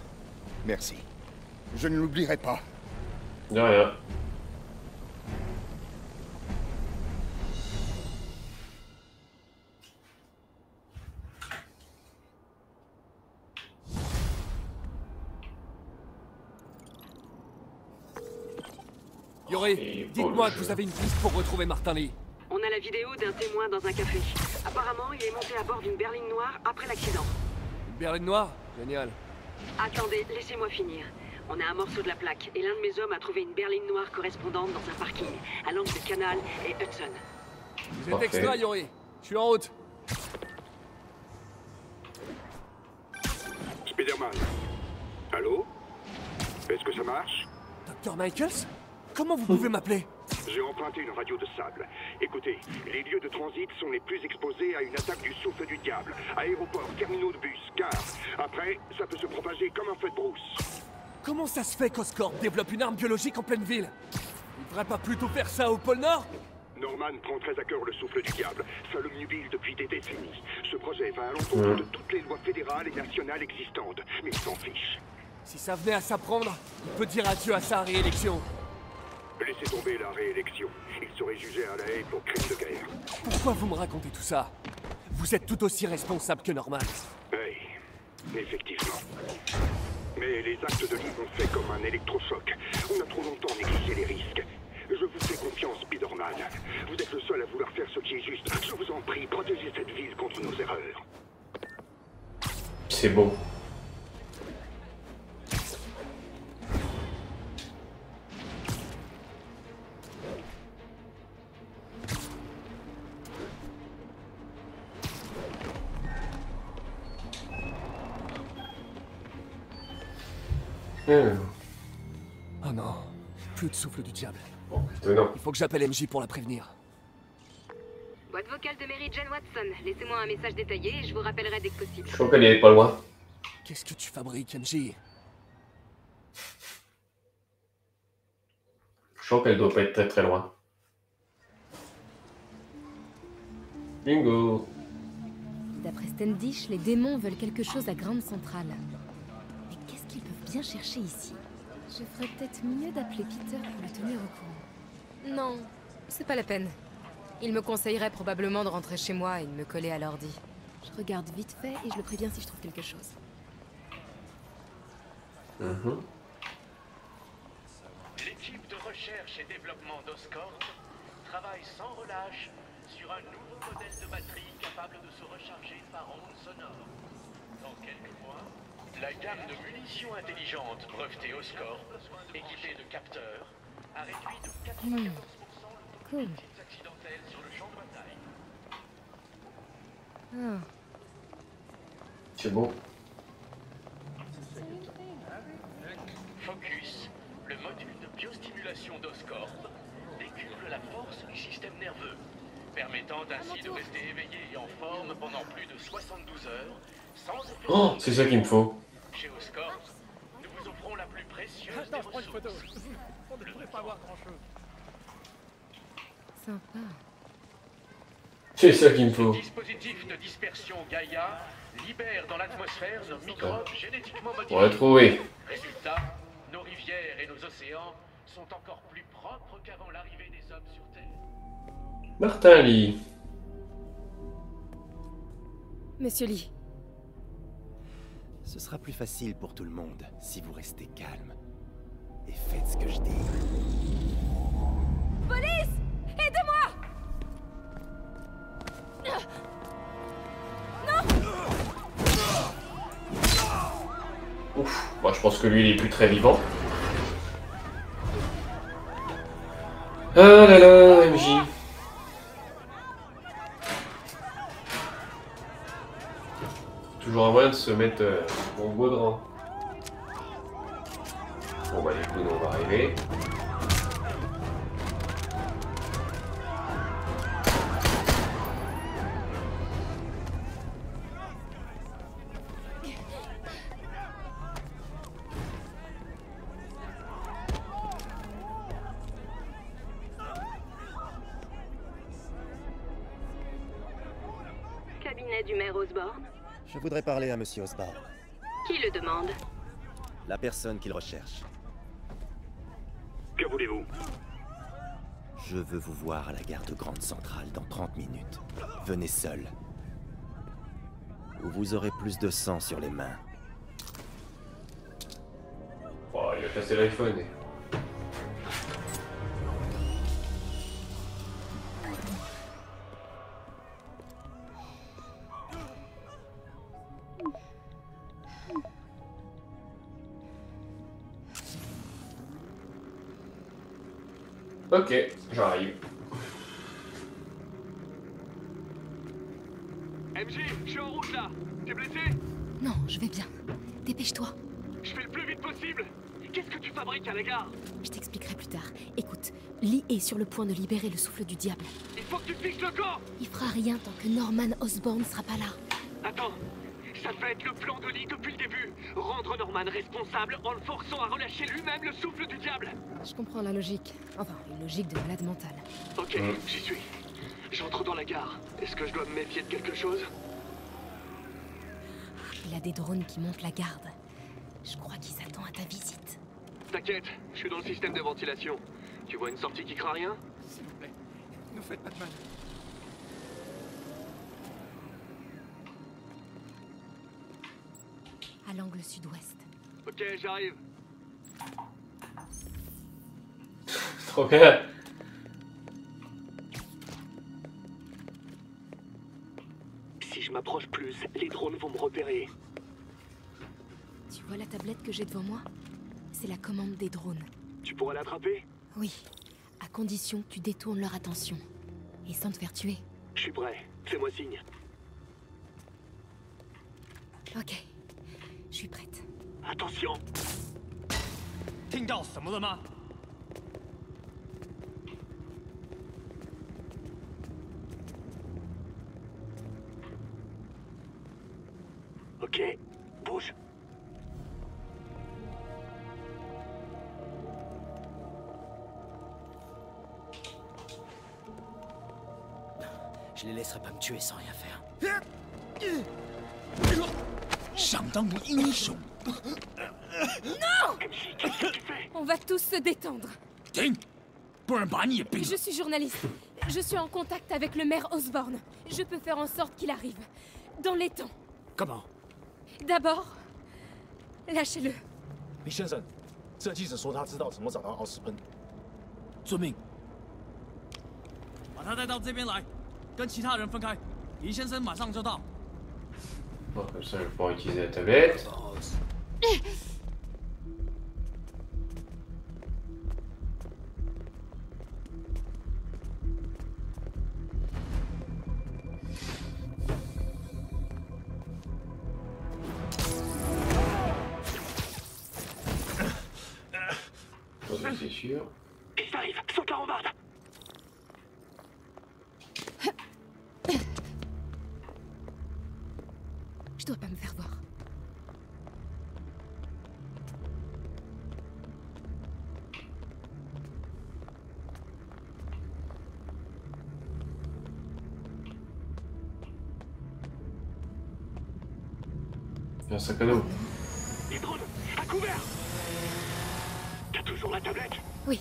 Merci. Je ne l'oublierai pas. De rien. Yori, dites-moi que vous avez une piste pour retrouver Martin Lee. On a la vidéo d'un témoin dans un café. Apparemment, il est monté à bord d'une berline noire après l'accident. Une berline noire? Génial. Attendez, laissez-moi finir. On a un morceau de la plaque, et l'un de mes hommes a trouvé une berline noire correspondante dans un parking, à l'angle de Canal et Hudson. Vous êtes extra, Yori. Je suis en route. Spider-Man. Allô? Est-ce que ça marche? Dr. Michaels? Comment vous pouvez m'appeler? J'ai emprunté une radio de sable. Écoutez, les lieux de transit sont les plus exposés à une attaque du souffle du diable. Aéroports, terminaux de bus, gares. Après, ça peut se propager comme un feu de brousse. Comment ça se fait qu'Oscorp développe une arme biologique en pleine ville? Il devrait pas plutôt faire ça au pôle Nord? Norman prend très à cœur le souffle du diable. Ça le mubile depuis des décennies. Ce projet va à l'encontre de toutes les lois fédérales et nationales existantes. Mais il s'en fiche. Si ça venait à s'apprendre, il peut dire adieu à sa réélection. Laissez tomber la réélection. Il serait jugé à la haie pour crime de guerre. Pourquoi vous me racontez tout ça? Vous êtes tout aussi responsable que Norman. Oui, effectivement. Mais les actes de Lee ont fait comme un électrochoc. On a trop longtemps négligé les risques. Je vous fais confiance, Spider-Man. Vous êtes le seul à vouloir faire ce qui est juste. Je vous en prie, protégez cette ville contre nos erreurs. C'est bon. Oh non, plus de souffle du diable. Bon, étonnant. Il faut que j'appelle MJ pour la prévenir. Boîte vocale de Mary Jane Watson. Laissez-moi un message détaillé et je vous rappellerai dès que possible. Je crois qu'elle est pas loin. Qu'est-ce que tu fabriques, MJ? Je sens qu'elle doit pas être très très loin. Bingo. D'après Standish, les démons veulent quelque chose à Grande Centrale. Mais qu'est-ce qu'ils peuvent bien chercher ici? Je ferais peut-être mieux d'appeler Peter pour le tenir au courant. Non, c'est pas la peine. Il me conseillerait probablement de rentrer chez moi et de me coller à l'ordi. Je regarde vite fait et je le préviens si je trouve quelque chose. L'équipe de recherche et développement d'Oscorp travaille sans relâche sur un nouveau modèle de batterie capable de se recharger par ondes sonores. Dans quelques mois, la gamme de munitions intelligentes brevetée Oscorp, équipée de capteurs, a réduit de 94% le taux de victimes accidentelles sur le champ de bataille. C'est bon. Focus, le module de biostimulation d'Oscorp, décuple la force du système nerveux, permettant ainsi de rester éveillé et en forme pendant plus de 72 heures, sans effet. Oh, c'est ça qu'il me faut. Chez Oscorp, nous vous offrons la plus précieuse des ressources. On ne devrait pas voir grand-chose. Sympa. C'est ça qu'il me faut. Ce dispositif de dispersion Gaïa libère dans l'atmosphère nos microbes génétiquement modifiés. Retrouvé. Résultat, nos rivières et nos océans sont encore plus propres qu'avant l'arrivée des hommes sur Terre. Martin Lee. Monsieur Lee. Ce sera plus facile pour tout le monde si vous restez calme et faites ce que je dis. Police! Aidez-moi! Non! Ouf, moi je pense que lui il est plus très vivant. Ah là là, MJ. Toujours un moyen de se mettre en baudran. Bon bah du coup on va arriver. Cabinet du maire Osborne. Je voudrais parler à Monsieur Osborne, Qui le demande? la personne qu'il recherche. Que voulez-vous? Je veux vous voir à la gare de Grande Centrale dans 30 minutes. Venez seul. Ou vous aurez plus de sang sur les mains. Oh, il a cassé l'iPhone. Ok, j'arrive. MJ, je suis en route là. T'es blessé? Non, je vais bien. Dépêche-toi. Je fais le plus vite possible. Qu'est-ce que tu fabriques à la gare? Je t'expliquerai plus tard. Écoute, Lee est sur le point de libérer le souffle du diable. Il faut que tu fixes le camp. Il fera rien tant que Norman Osborn sera pas là. Attends, ça va être le plan de Lee depuis le début. Rendre Norman responsable en le forçant à relâcher lui-même le souffle du diable. Je comprends la logique. Enfin, une logique de malade mental. Ok, j'y suis. J'entre dans la gare. Est-ce que je dois me méfier de quelque chose? Il a des drones qui montent la garde. Je crois qu'il s'attend à ta visite. T'inquiète, je suis dans le système de ventilation. Tu vois une sortie qui craint rien? S'il vous plaît, ne faites pas de mal. À l'angle sud-ouest. Ok, j'arrive. Trop bien. Si je m'approche plus, les drones vont me repérer. Tu vois la tablette que j'ai devant moi? C'est la commande des drones. Tu pourras l'attraper? Oui, à condition que tu détournes leur attention. Et sans te faire tuer. Je suis prêt, fais-moi signe. Ok, je suis prête. Attention! 听到什么了吗？ Ok, bouge. Je les laisserai pas me tuer sans rien faire. 想当个英雄。 Non! On va tous se détendre. 停，不然把你也毙了。 Je suis journaliste. Je suis en contact avec le maire Osborn. Je peux faire en sorte qu'il arrive. Dans les temps. Comment? D'abord, lâchez-le. 李先生，这记者说他知道怎么找到奥斯本。遵命。把他带到这边来，跟其他人分开。李先生马上就到。 Bon, comme ça, je vais pouvoir utiliser la tablette. C'est sûr. Ils arrivent, saute la rambarde. Je dois pas me faire voir. Il y a un sac à dos. Les drones, à couvert! T'as toujours la tablette? Oui.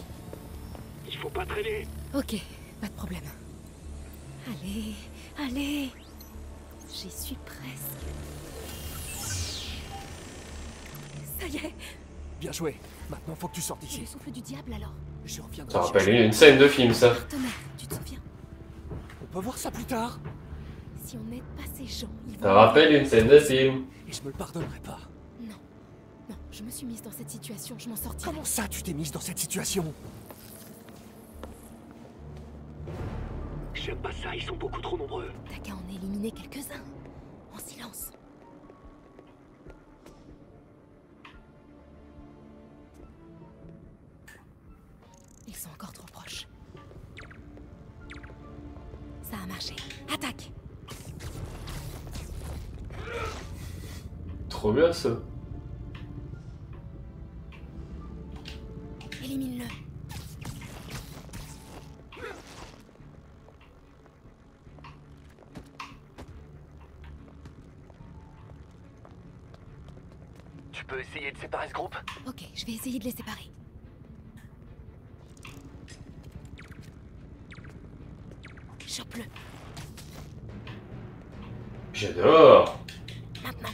Il faut pas traîner. Ok, pas de problème. Allez, allez. J'y suis presque. Ça y est. Bien joué. Maintenant, faut que tu sortes Le d'ici. souffle du diable alors. Je reviendrai. Ça rappelle une scène de film, ça. Partenaire, tu te souviens? On peut voir ça plus tard. Si on n'aide pas ces gens, ils vont... Ça rappelle une scène de film. Et je me le pardonnerai pas. Non. Non, je me suis mise dans cette situation, je m'en sortirai. Comment ça, tu t'es mise dans cette situation? J'aime pas ça, ils sont beaucoup trop nombreux. T'as qu'à en éliminer quelques-uns. En silence. Ils sont encore trop proches. Ça a marché. Attaque! Trop bien ça. Élimine-le. Tu peux essayer de séparer ce groupe? Ok, je vais essayer de les séparer. Chope-le. J'adore. Maintenant.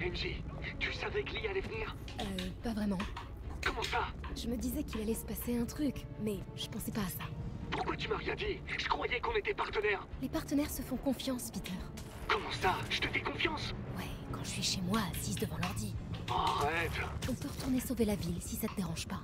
MJ, tu savais que Lee allait venir? Pas vraiment. Comment ça? Je me disais qu'il allait se passer un truc, mais je pensais pas à ça. Pourquoi tu m'as rien dit? Je croyais qu'on était partenaires. Les partenaires se font confiance, Peter. Comment ça? Je te fais confiance? Ouais, quand je suis chez moi, assise devant l'ordi. Arrête. On peut retourner sauver la ville si ça te dérange pas.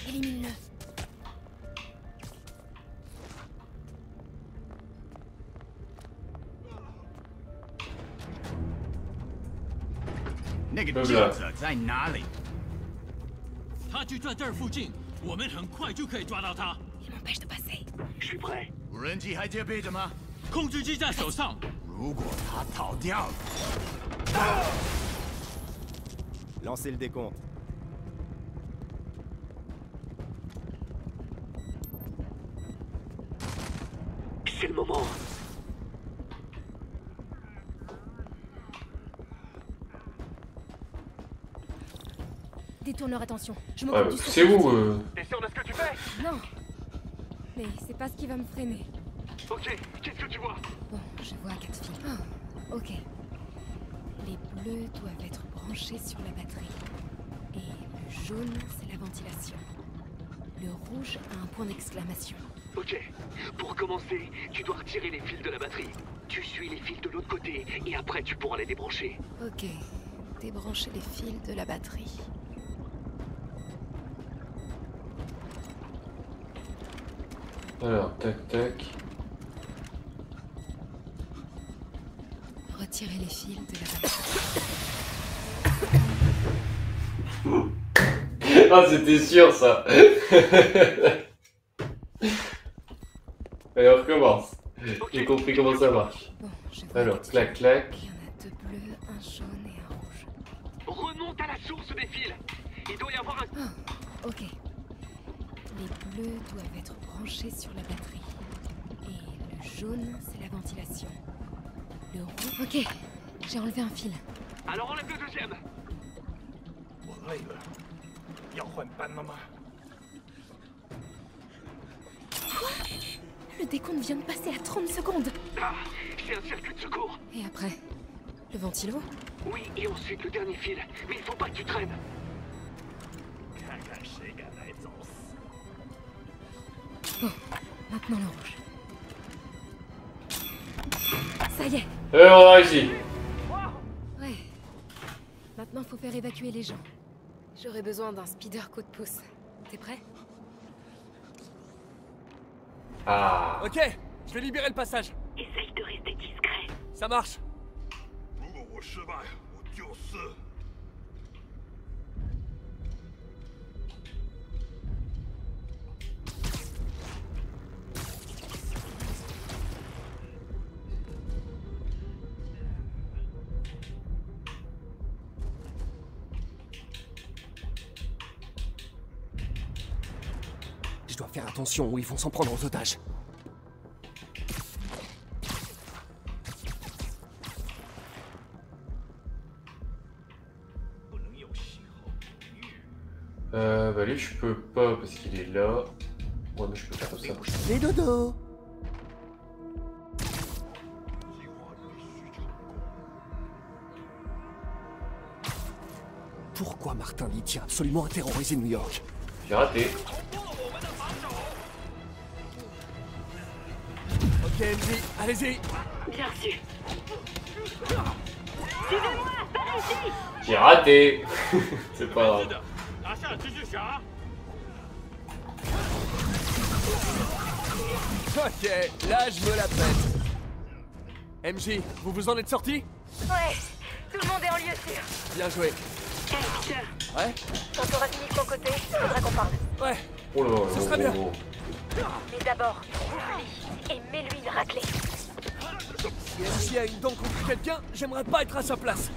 Élimine-le.那个记者在哪里？他就在这儿附近，我们很快就可以抓到他。je suis prêt。无人机还戒备着吗？控制机在手上。如果他逃掉了， Lancez le décompte. C'est le moment. Détourne leur attention. Je Ouais, m'occupe du c'est où T'es sûr de ce que tu fais? Non. Mais c'est pas ce qui va me freiner. Ok, qu'est-ce que tu vois? Bon, je vois 4 fils. Ah, ok. Les bleus doivent être branchés sur la batterie. Et le jaune, c'est la ventilation. Le rouge a un point d'exclamation. Ok. Pour commencer, tu dois retirer les fils de la batterie. Tu suis les fils de l'autre côté, et après tu pourras les débrancher. Ok. Débrancher les fils de la batterie. Alors, tac, tac. Retirer les fils de la batterie. Ah, c'était sûr ça. Allez, on recommence. J'ai compris comment ça marche. Alors, clac, clac. Il y en a 2 bleus, un jaune et un rouge. Remonte à la source des fils. Il doit y avoir un... Ah, ok. Les bleus doivent être branchés sur la batterie. Et le jaune, c'est la ventilation. Le rouge... Ok, j'ai enlevé un fil. Alors enlève le deuxième. Quoi? Le décompte vient de passer à 30 secondes. Ah, c'est un circuit de secours. Et après? Le ventilo? Oui, et ensuite le dernier fil. Mais il faut pas que tu traînes. Bon, maintenant le rouge. Ça y est. Et on a réussi. Ouais. Maintenant, faut faire évacuer les gens. J'aurais besoin d'un speeder coup de pouce. T'es prêt? Ah. Ok, je vais libérer le passage. Essaye de rester discret. Ça marche. Je dois faire attention où ils vont s'en prendre aux otages. Bah lui je peux pas parce qu'il est là. Ouais mais je peux faire comme ça. Les dodos. Pourquoi Martin Lee tient absolument à terroriser New York? J'ai raté. Ok MJ, allez-y. Bien sûr. Suivez-moi, par ici. J'ai raté. C'est pas grave. Ok, là je me la pète. MJ, vous vous en êtes sorti? Ouais, tout le monde est en lieu sûr. Bien joué. Hey, Peter. Ouais? Quand t'auras fini de ton côté, faudra qu'on parle. Ouais. Oh là, ça serait bien. Mais d'abord, trouve-lui et mets-lui une raclée. Si MC a une dent contre quelqu'un, j'aimerais pas être à sa place.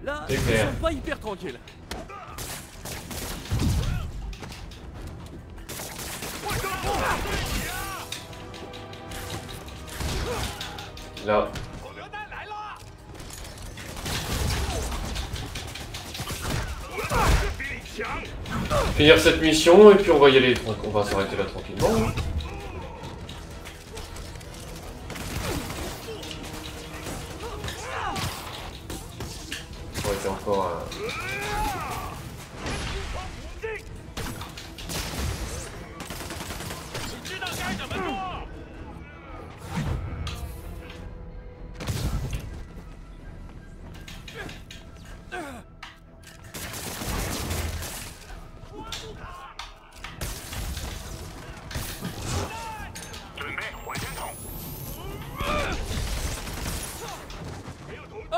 Là, C'est je me clair. sens pas hyper tranquille. Là. finir cette mission et puis on va y aller, on va s'arrêter là tranquillement. Ça aurait été encore un...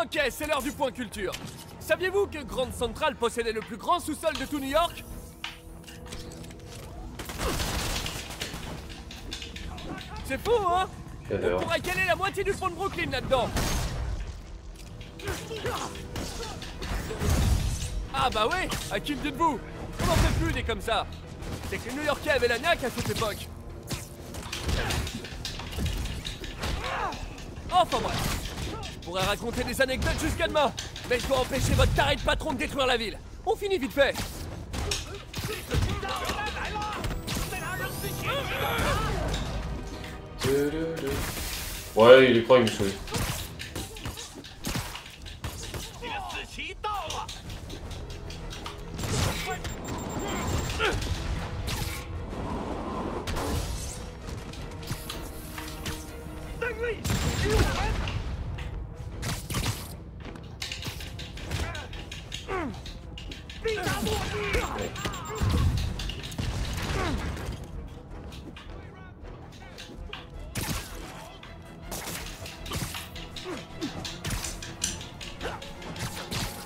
Ok, c'est l'heure du point culture. Saviez-vous que Grand Central possédait le plus grand sous-sol de tout New York? C'est fou, hein? On pourrait caler la moitié du pont de Brooklyn là-dedans. Ah bah ouais, à qui le dites-vous? On n'en fait plus des comme ça. C'est que les New-Yorkais avaient la niaque à cette époque. Enfin bref. Je pourrais raconter des anecdotes jusqu'à demain, mais je dois empêcher votre taré de patron de détruire la ville. On finit vite fait. Ouais, il est prêt, il me saoule.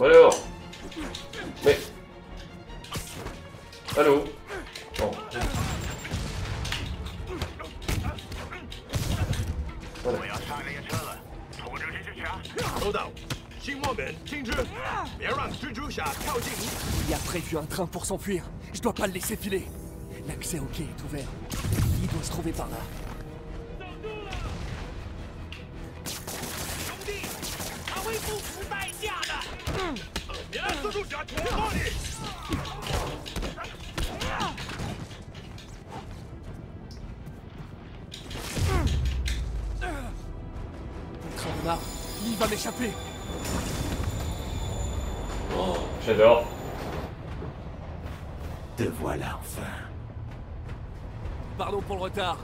Alors. Mais. Allô. Bon. Voilà. Il a prévu un train pour s'enfuir. Je dois pas le laisser filer. L'accès au quai est ouvert. Il doit se trouver par là. Il va m'échapper. Oh, j'adore. Te voilà enfin. Pardon pour le retard.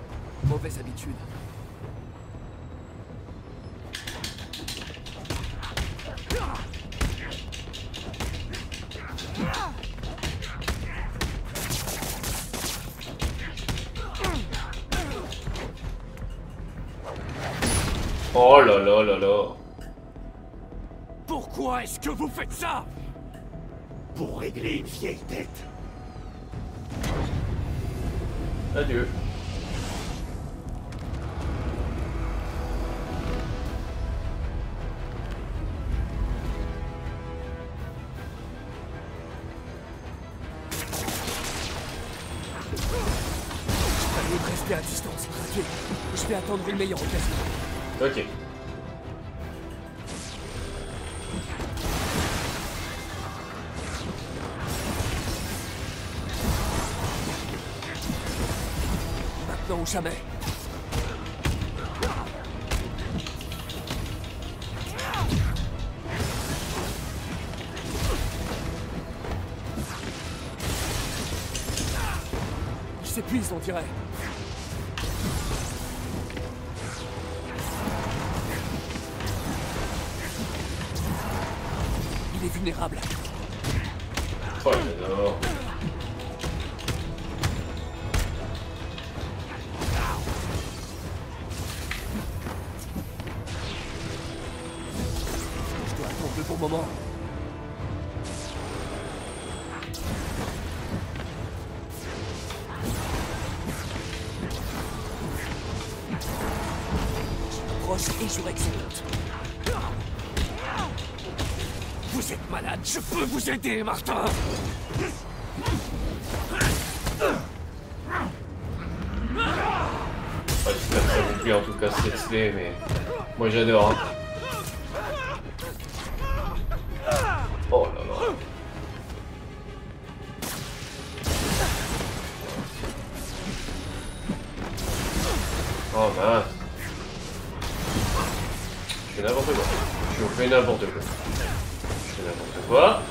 Mauvaise habitude. Oh là là là là. Pourquoi est-ce que vous faites ça? Pour régler une vieille tête. Adieu. Allez, restez à distance, braquez. Je vais attendre une meilleure occasion. Ok. Maintenant ou jamais. Il s'épuise, on dirait. Il est vulnérable. Oh j'adore. Je dois attendre le bon moment. Je m'approche et je règle son compte. Vous êtes malade, je peux vous aider, Martin. J'espère que ça vous plaît, en tout cas c'est stylé, mais moi j'adore. Hein. Oh là là. Oh mince. Je fais n'importe quoi. Je fais n'importe quoi. Je fais n'importe quoi.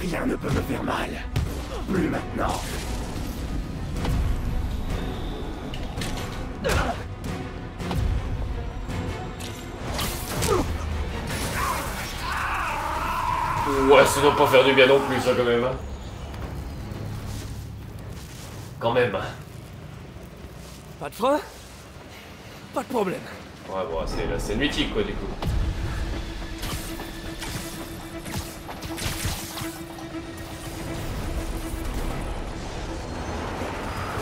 Rien ne peut me faire mal. Plus maintenant. Ouais, ça doit pas faire du bien non plus, ça, quand même. Hein. Quand même. Pas de frein? Pas de problème. Ouais, bon, c'est la scène mythique, quoi, du coup.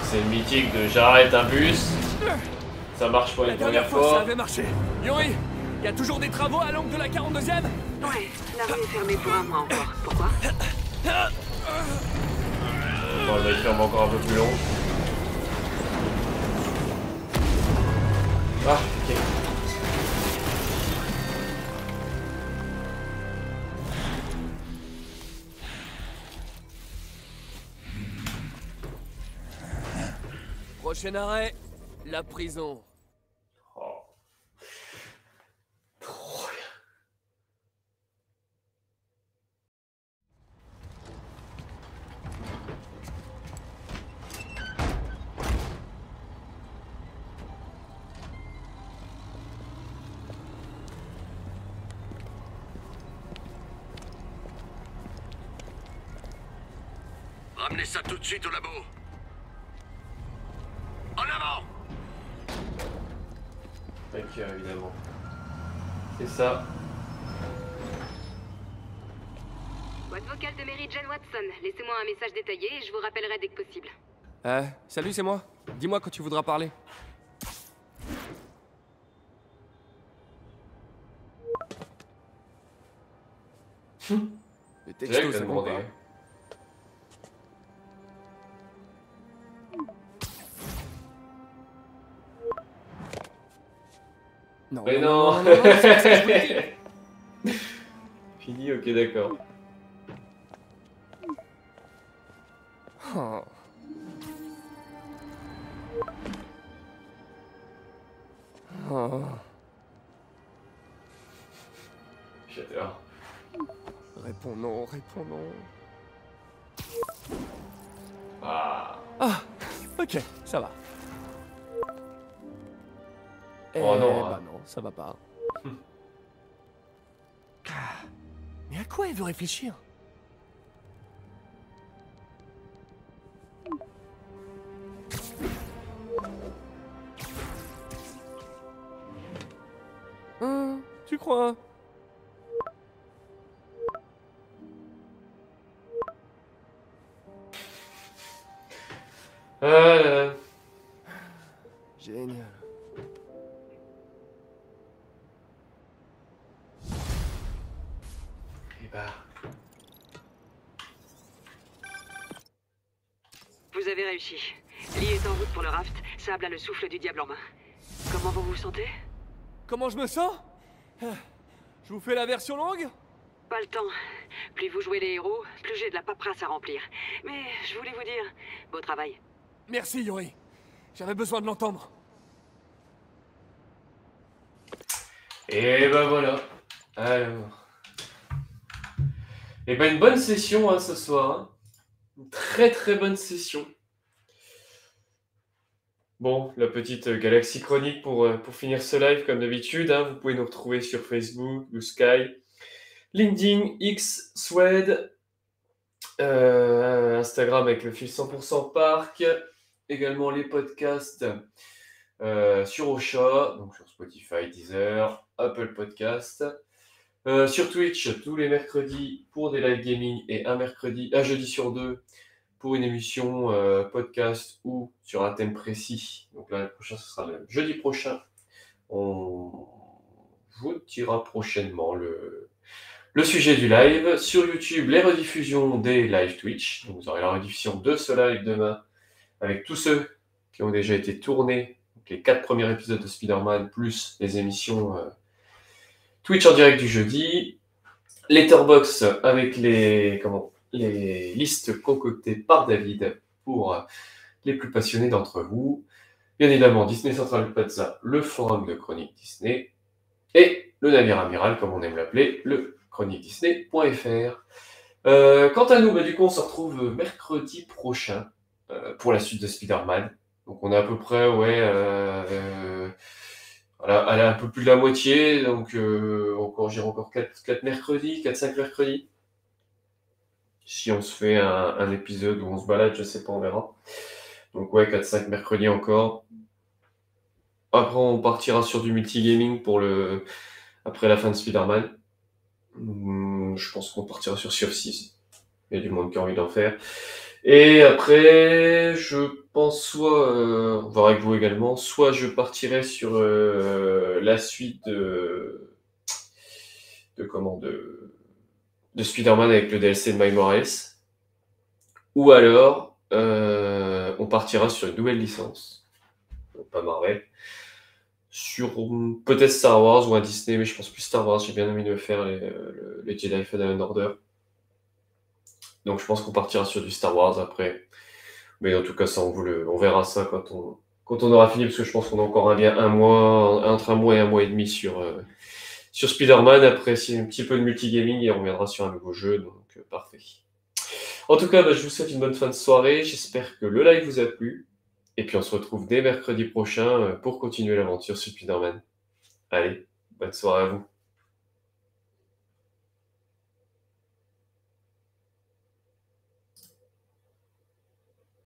C'est mythique de j'arrête un bus. Ça marche pour une première fois. Ça avait marché. Yuri, il y a toujours des travaux à l'angle de la 42e? Ouais, la rue est fermée pour un mois encore. Pourquoi? Bon, elle va être ferme encore un peu plus long. Ah, ok. Prochain arrêt, la prison. Oh. Trop bien. Ramenez ça tout de suite au labo. En avant! Ok, évidemment. C'est ça. Boîte vocale de Mary Jane Watson. Laissez-moi un message détaillé et je vous rappellerai dès que possible. Salut, c'est moi. Dis-moi quand tu voudras parler. Le texto, c'est bon, pas. Non, mais non. Fini, ok, d'accord. Oh. Oh. J'adore. Réponds non, réponds non. Ah. Ah, ok, ça va. Oh non, bah non, ça va pas. Mais à quoi elle veut réfléchir? Tu crois? Génial. Et bah. Vous avez réussi. Lee est en route pour le raft. Sable a le souffle du diable en main. Comment vous vous sentez? Comment je me sens? Je vous fais la version longue? Pas le temps. Plus vous jouez les héros, plus j'ai de la paperasse à remplir. Mais je voulais vous dire, beau travail. Merci Yuri. J'avais besoin de l'entendre. Et ben voilà. Alors. Et ben une bonne session hein, ce soir. Hein. Une très très bonne session. Bon, la petite galaxie chronique pour finir ce live comme d'habitude. Hein. Vous pouvez nous retrouver sur Facebook, Blue Sky, LinkedIn, X, Swed, Instagram avec le fil 100% Parc. Également les podcasts sur Ocha, donc sur Spotify, Deezer, Apple Podcast. Sur Twitch, tous les mercredis pour des live gaming et un jeudi sur deux pour une émission podcast ou sur un thème précis. Donc là, le prochain, ce sera le jeudi prochain. on vous dira prochainement le sujet du live. Sur YouTube, les rediffusions des live Twitch. Donc, vous aurez la rediffusion de ce live demain avec tous ceux qui ont déjà été tournés. Donc, les 4 premiers épisodes de Spider-Man plus les émissions Twitch en direct du jeudi. Letterboxd avec les listes concoctées par David pour les plus passionnés d'entre vous. Bien évidemment, Disney Central Plaza, le forum de Chronique Disney. Et le navire amiral, comme on aime l'appeler, le chroniquedisney.fr. Quant à nous, du coup, on se retrouve mercredi prochain pour la suite de Spider-Man. Donc on est à peu près, elle est un peu plus de la moitié, donc j'irai encore 4 mercredis, 4-5 mercredis. Si on se fait un épisode où on se balade, je sais pas, on verra. Donc 4-5 mercredis encore. Après, on partira sur du multigaming après la fin de Spider-Man. Je pense qu'on partira sur Sea of Thieves. Il y a du monde qui a envie d'en faire. Et après, je pense on va avec vous également, soit je partirai sur la suite de Spider-Man avec le DLC de Miles Morales, ou alors on partira sur une nouvelle licence, donc pas Marvel, sur peut-être Star Wars ou un Disney, mais je pense plus Star Wars. J'ai bien envie de faire les Jedi Fallen Order. Donc je pense qu'on partira sur du Star Wars après. Mais en tout cas, ça, on verra ça quand on aura fini, parce que je pense qu'on a encore un mois, entre un mois et un mois et demi sur Spider-Man. Après, c'est un petit peu de multigaming et on reviendra sur un nouveau jeu, donc parfait. En tout cas, je vous souhaite une bonne fin de soirée. J'espère que le live vous a plu. Et puis on se retrouve dès mercredi prochain pour continuer l'aventure sur Spider-Man. Allez, bonne soirée à vous.